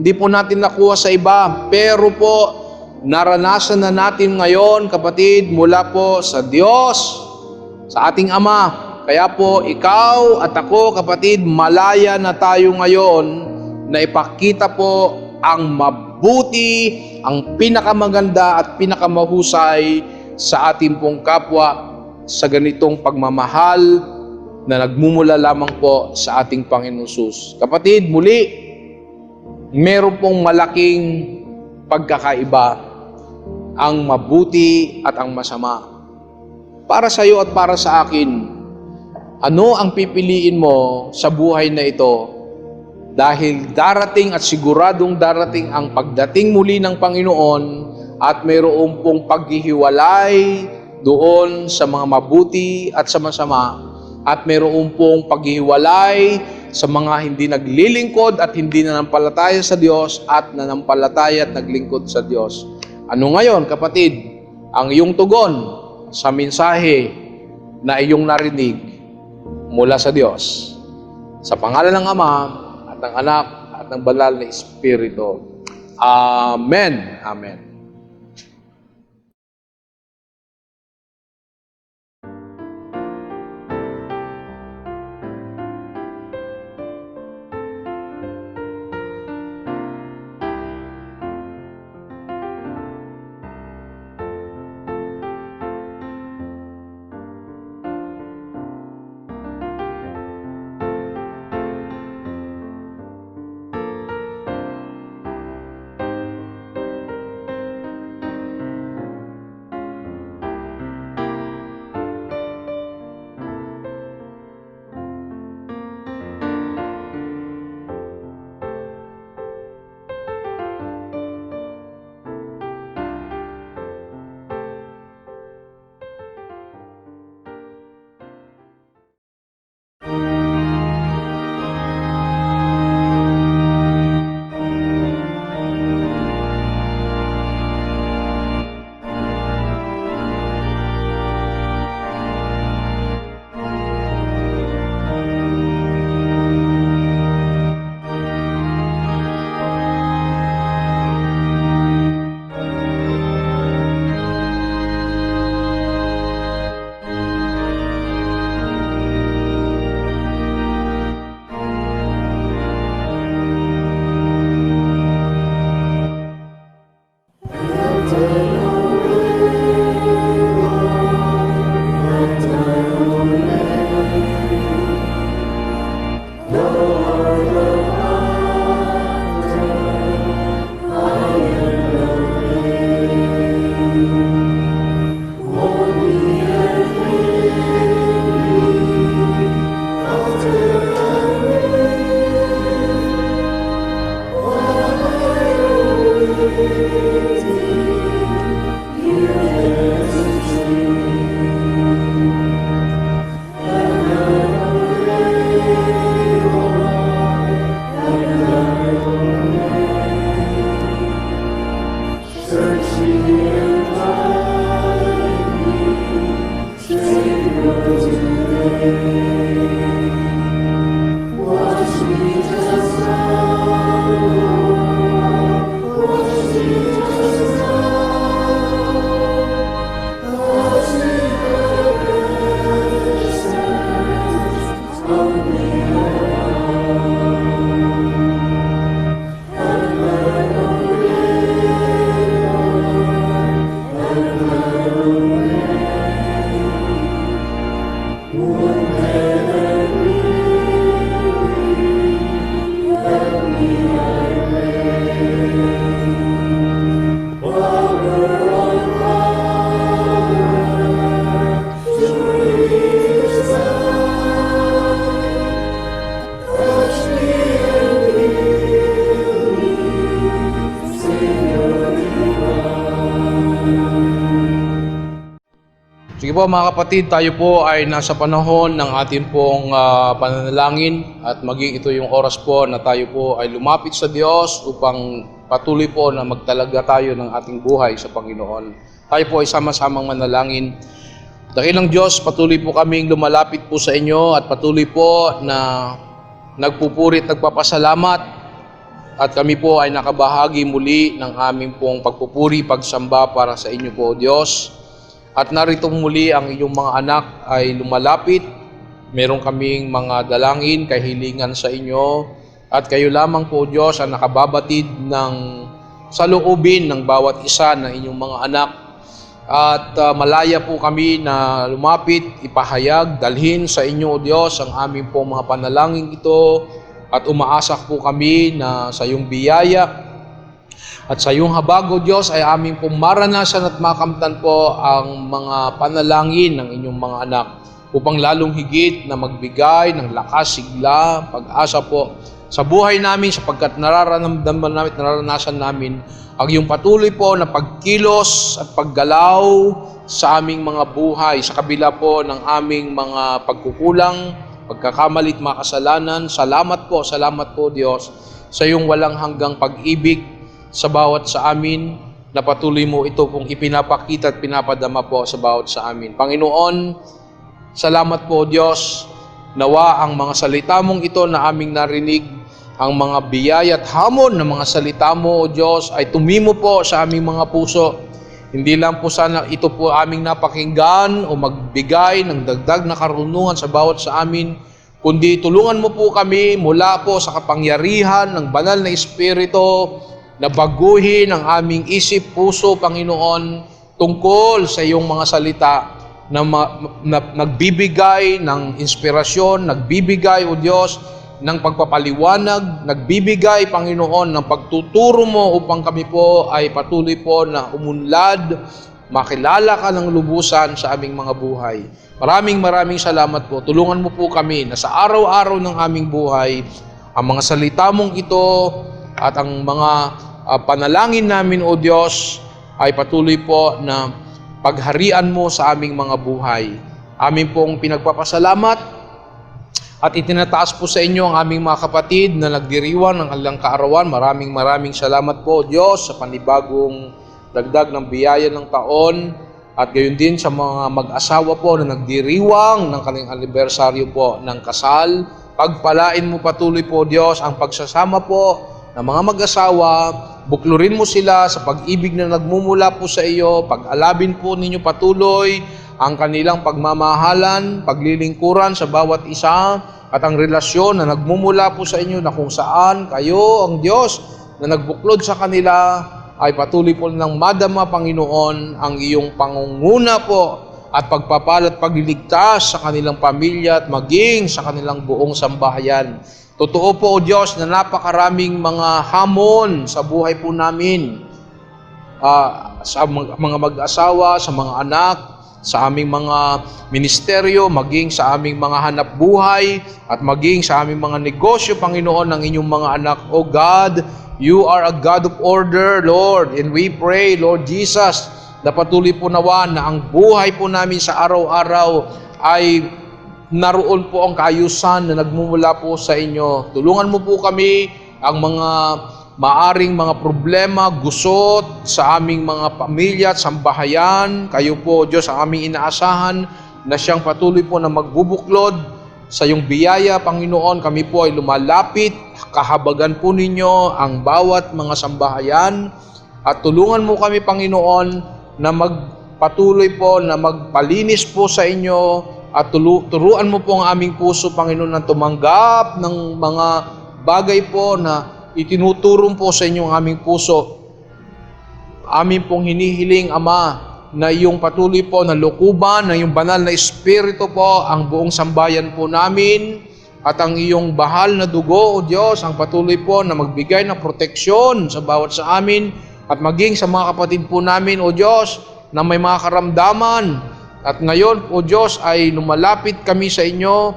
Speaker 5: Hindi po natin nakuha sa iba, pero po naranasan na natin ngayon, kapatid, mula po sa Diyos, sa ating Ama. Kaya po, ikaw at ako, kapatid, malaya na tayo ngayon na ipakita po ang mabuti, ang pinakamaganda at pinakamahusay sa ating pong kapwa sa ganitong pagmamahal na nagmumula lamang po sa ating Panginoon Hesus. Kapatid, muli, meron pong malaking pagkakaiba ang mabuti at ang masama. Para sa iyo at para sa akin, ano ang pipiliin mo sa buhay na ito? Dahil darating at siguradong darating ang pagdating muli ng Panginoon at mayroon pong paghihiwalay doon sa mga mabuti at sa masama, at mayroon pong paghihiwalay sa mga hindi naglilingkod at hindi nanampalataya sa Diyos at nanampalataya at naglingkod sa Diyos. Ano ngayon, kapatid, ang iyong tugon sa mensahe na iyong narinig mula sa Diyos? Sa pangalan ng Ama at ng Anak at ng Banal na Espiritu. Amen. Amen. po mga kapatid, tayo po ay nasa panahon ng ating pong pananalangin at maging ito yung oras po na tayo po ay lumapit sa Diyos upang patuloy po na magtalaga tayo ng ating buhay sa Panginoon. Tayo po ay sama-samang manalangin. Dakilang Diyos, patuloy po kaming lumalapit po sa inyo at patuloy po na nagpupuri at nagpapasalamat at kami po ay nakabahagi muli ng aming pong pagpupuri, pagsamba para sa inyo po, Diyos. At narito muli ang inyong mga anak ay lumalapit. Meron kaming mga dalangin, kahilingan sa inyo. At kayo lamang po, Diyos, ang nakababatid ng saloobin ng bawat isa ng inyong mga anak. At malaya po kami na lumapit, ipahayag, dalhin sa inyo, O Diyos, ang aming po mga panalangin ito. At umaasa po kami na sa iyong biyaya at sa iyong habag, O Diyos, ay aming pong maranasan at makamtan po ang mga panalangin ng inyong mga anak upang lalong higit na magbigay ng lakas, sigla, pag-asa po sa buhay namin sapagkat nararanasan namin ang iyong patuloy po na pagkilos at paggalaw sa aming mga buhay sa kabila po ng aming mga pagkukulang, pagkakamalit, mga kasalanan. Salamat po Diyos sa iyong walang hanggang pag-ibig sa bawat sa amin, na patuloy mo ito pong ipinapakita at pinapadama po sa bawat sa amin. Panginoon, salamat po Diyos, nawa ang mga salita mong ito na aming narinig, ang mga biyaya at hamon ng mga salita mo, O Diyos, ay tumimo po sa aming mga puso. Hindi lang po sana ito po aming napakinggan o magbigay ng dagdag na karunungan sa bawat sa amin, kundi tulungan mo po kami mula po sa kapangyarihan ng banal na Espiritu na baguhin ang aming isip, puso, Panginoon, tungkol sa iyong mga salita na nagbibigay ng inspirasyon, nagbibigay, O Diyos, ng pagpapaliwanag, nagbibigay, Panginoon, ng pagtuturo mo upang kami po ay patuloy po na umunlad, makilala ka ng lubusan sa aming mga buhay. Maraming salamat po. Tulungan mo po kami na sa araw-araw ng aming buhay, ang mga salita mong ito at ang mga panalangin namin, O Diyos, ay patuloy po na pagharian mo sa aming mga buhay. Amin pong pinagpapasalamat at itinataas po sa inyo ang aming mga kapatid na nagdiriwang ng kanilang kaarawan. Maraming salamat po, Diyos, sa panibagong dagdag ng biyaya ng taon at gayon din sa mga mag-asawa po na nagdiriwang ng kanilang anibersaryo po ng kasal. Pagpalain mo patuloy po, Diyos, ang pagsasama po ng mga mag-asawa. Buklurin mo sila sa pag-ibig na nagmumula po sa iyo. Pag-alabin po ninyo patuloy ang kanilang pagmamahalan, paglilingkuran sa bawat isa at ang relasyon na nagmumula po sa inyo na kung saan kayo, ang Diyos, na nagbuklod sa kanila ay patuloy po ng madama, Panginoon, ang iyong pangunguna po at pagpapala at pagliligtas sa kanilang pamilya at maging sa kanilang buong sambahayan. Totoo po, O Diyos, na napakaraming mga hamon sa buhay po namin, sa mga mag-asawa, sa mga anak, sa aming mga ministeryo, maging sa aming mga hanap buhay, at maging sa aming mga negosyo, Panginoon, ng inyong mga anak. O God, you are a God of order, Lord, and we pray, Lord Jesus, na patuloy po nawa na ang buhay po namin sa araw-araw ay naroon po ang kaayusan na nagmumula po sa inyo. Tulungan mo po kami ang mga maaring mga problema, gusot sa aming mga pamilya at sambahayan. Kayo po, Diyos, ang aming inaasahan na siyang patuloy po na magbubuklod sa iyong biyaya, Panginoon. Kami po ay lumalapit, kahabagan po ninyo ang bawat mga sambahayan at tulungan mo kami, Panginoon, na magpatuloy po na magpalinis po sa inyo at turuan mo po ang aming puso, Panginoon, na tumanggap ng mga bagay po na itinuturo po sa inyo ang aming puso. Amin pong hinihiling, Ama, na iyong patuloy po na lukuban, na iyong banal na Espiritu po, ang buong sambayan po namin, at ang iyong bahal na dugo, O Diyos, ang patuloy po na magbigay ng proteksyon sa bawat sa amin, at maging sa mga kapatid po namin, O Diyos, na may mga karamdaman. At ngayon, O Diyos, ay lumalapit kami sa inyo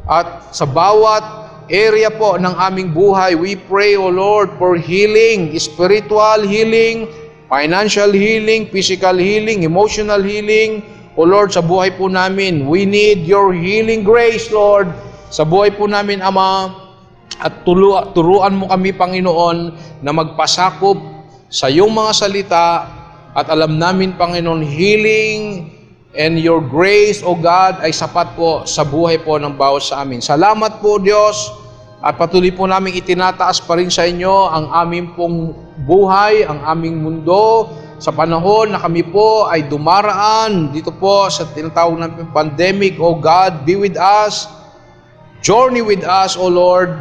Speaker 5: at sa bawat area po ng aming buhay. We pray, O Lord, for healing, spiritual healing, financial healing, physical healing, emotional healing. O Lord, sa buhay po namin, we need your healing grace, Lord. Sa buhay po namin, Ama, at turuan mo kami, Panginoon, na magpasakop sa iyong mga salita at alam namin, Panginoon, healing and your grace, O God, ay sapat po sa buhay po ng bawat sa amin. Salamat po, Diyos, at patuloy po namin itinataas pa rin sa inyo ang aming pong buhay, ang aming mundo, sa panahon na kami po ay dumaraan dito po sa tinatawag namin pandemic. O God, be with us, journey with us, O Lord,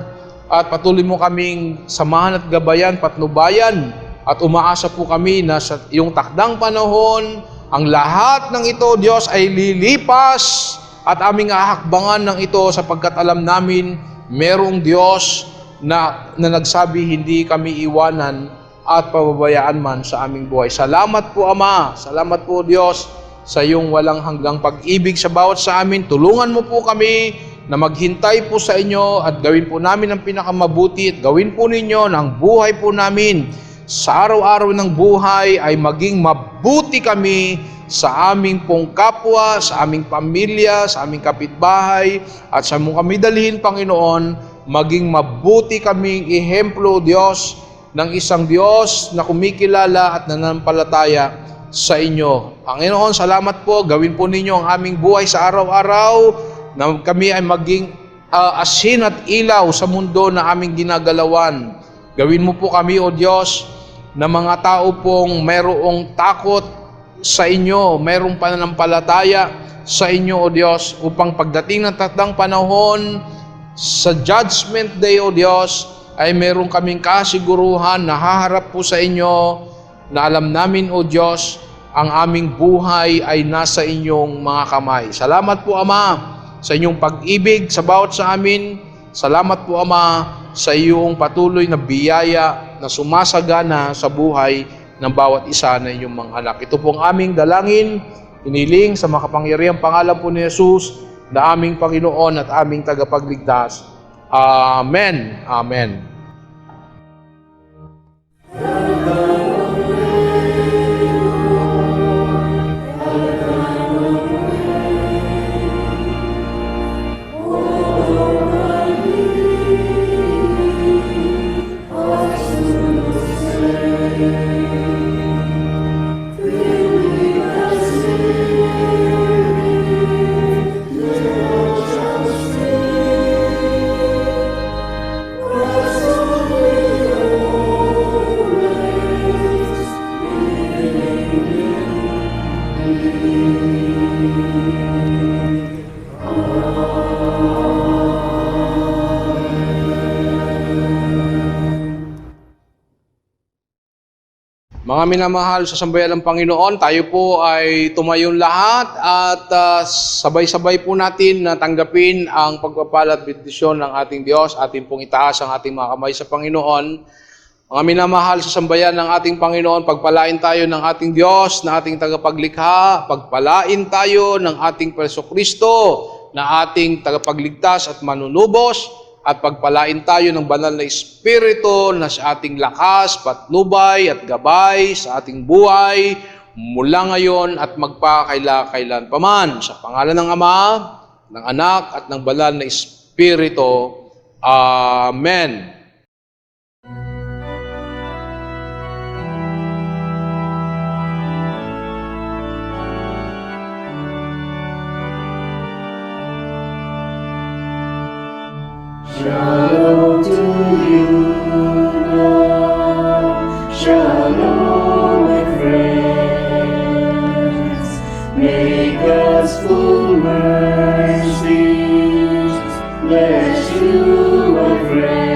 Speaker 5: at patuloy mo kaming samahan at gabayan, patnubayan, at umaasa po kami na sa iyong takdang panahon, ang lahat ng ito, Diyos, ay lilipas at aming ahakbangan ng ito sapagkat alam namin merong Diyos na nagsabi hindi kami iwanan at pababayaan man sa aming buhay. Salamat po, Ama. Salamat po, Diyos, sa iyong walang hanggang pag-ibig sa bawat sa amin. Tulungan mo po kami na maghintay po sa inyo at gawin po namin ang pinakamabuti at gawin po ninyo ng buhay po namin. Sa araw-araw ng buhay ay maging mabuti kami sa aming pong kapwa, sa aming pamilya, sa aming kapitbahay, at sa mong kami dalhin, Panginoon, maging mabuti kaming ehemplo, Diyos, ng isang Diyos na kumikilala at nananampalataya sa inyo. Panginoon, salamat po. Gawin po ninyo ang aming buhay sa araw-araw na kami ay maging asin at ilaw sa mundo na aming ginagalawan. Gawin mo po kami, O Diyos, na mga tao pong mayroong takot sa inyo, mayroong pananampalataya sa inyo, O Diyos, upang pagdating ng takdang panahon sa Judgment Day, O Diyos, ay meron kaming kasiguruhan na haharap po sa inyo na alam namin, O Diyos, ang aming buhay ay nasa inyong mga kamay. Salamat po, Ama, sa inyong pag-ibig sa bawat sa amin. Salamat po, Ama, sa iyong patuloy na biyaya na sumasagana sa buhay ng bawat isa na inyong mga anak. Ito pong aming dalangin, iniling sa makapangyarihang pangalan po ni Jesus na aming Panginoon at aming tagapagligtas. Amen. Amen. Mga minamahal sa sambayan ng Panginoon, tayo po ay tumayon lahat at sabay-sabay po natin na tanggapin ang pagpapala at bendisyon ng ating Diyos. Ating pong itaas ang ating mga kamay sa Panginoon. Mga minamahal sa sambayan ng ating Panginoon, pagpalain tayo ng ating Diyos na ating tagapaglikha, pagpalain tayo ng ating Jesucristo na ating tagapagligtas at manunubos, at pagpalain tayo ng banal na Espiritu na sa ating lakas, patnubay at gabay sa ating buhay mula ngayon at magpakaila-kailan paman. Sa pangalan ng Ama, ng Anak at ng banal na Espiritu. Amen.
Speaker 2: Shalom to you, Lord. Shalom, my friends. May God's full mercies bless you, my friends.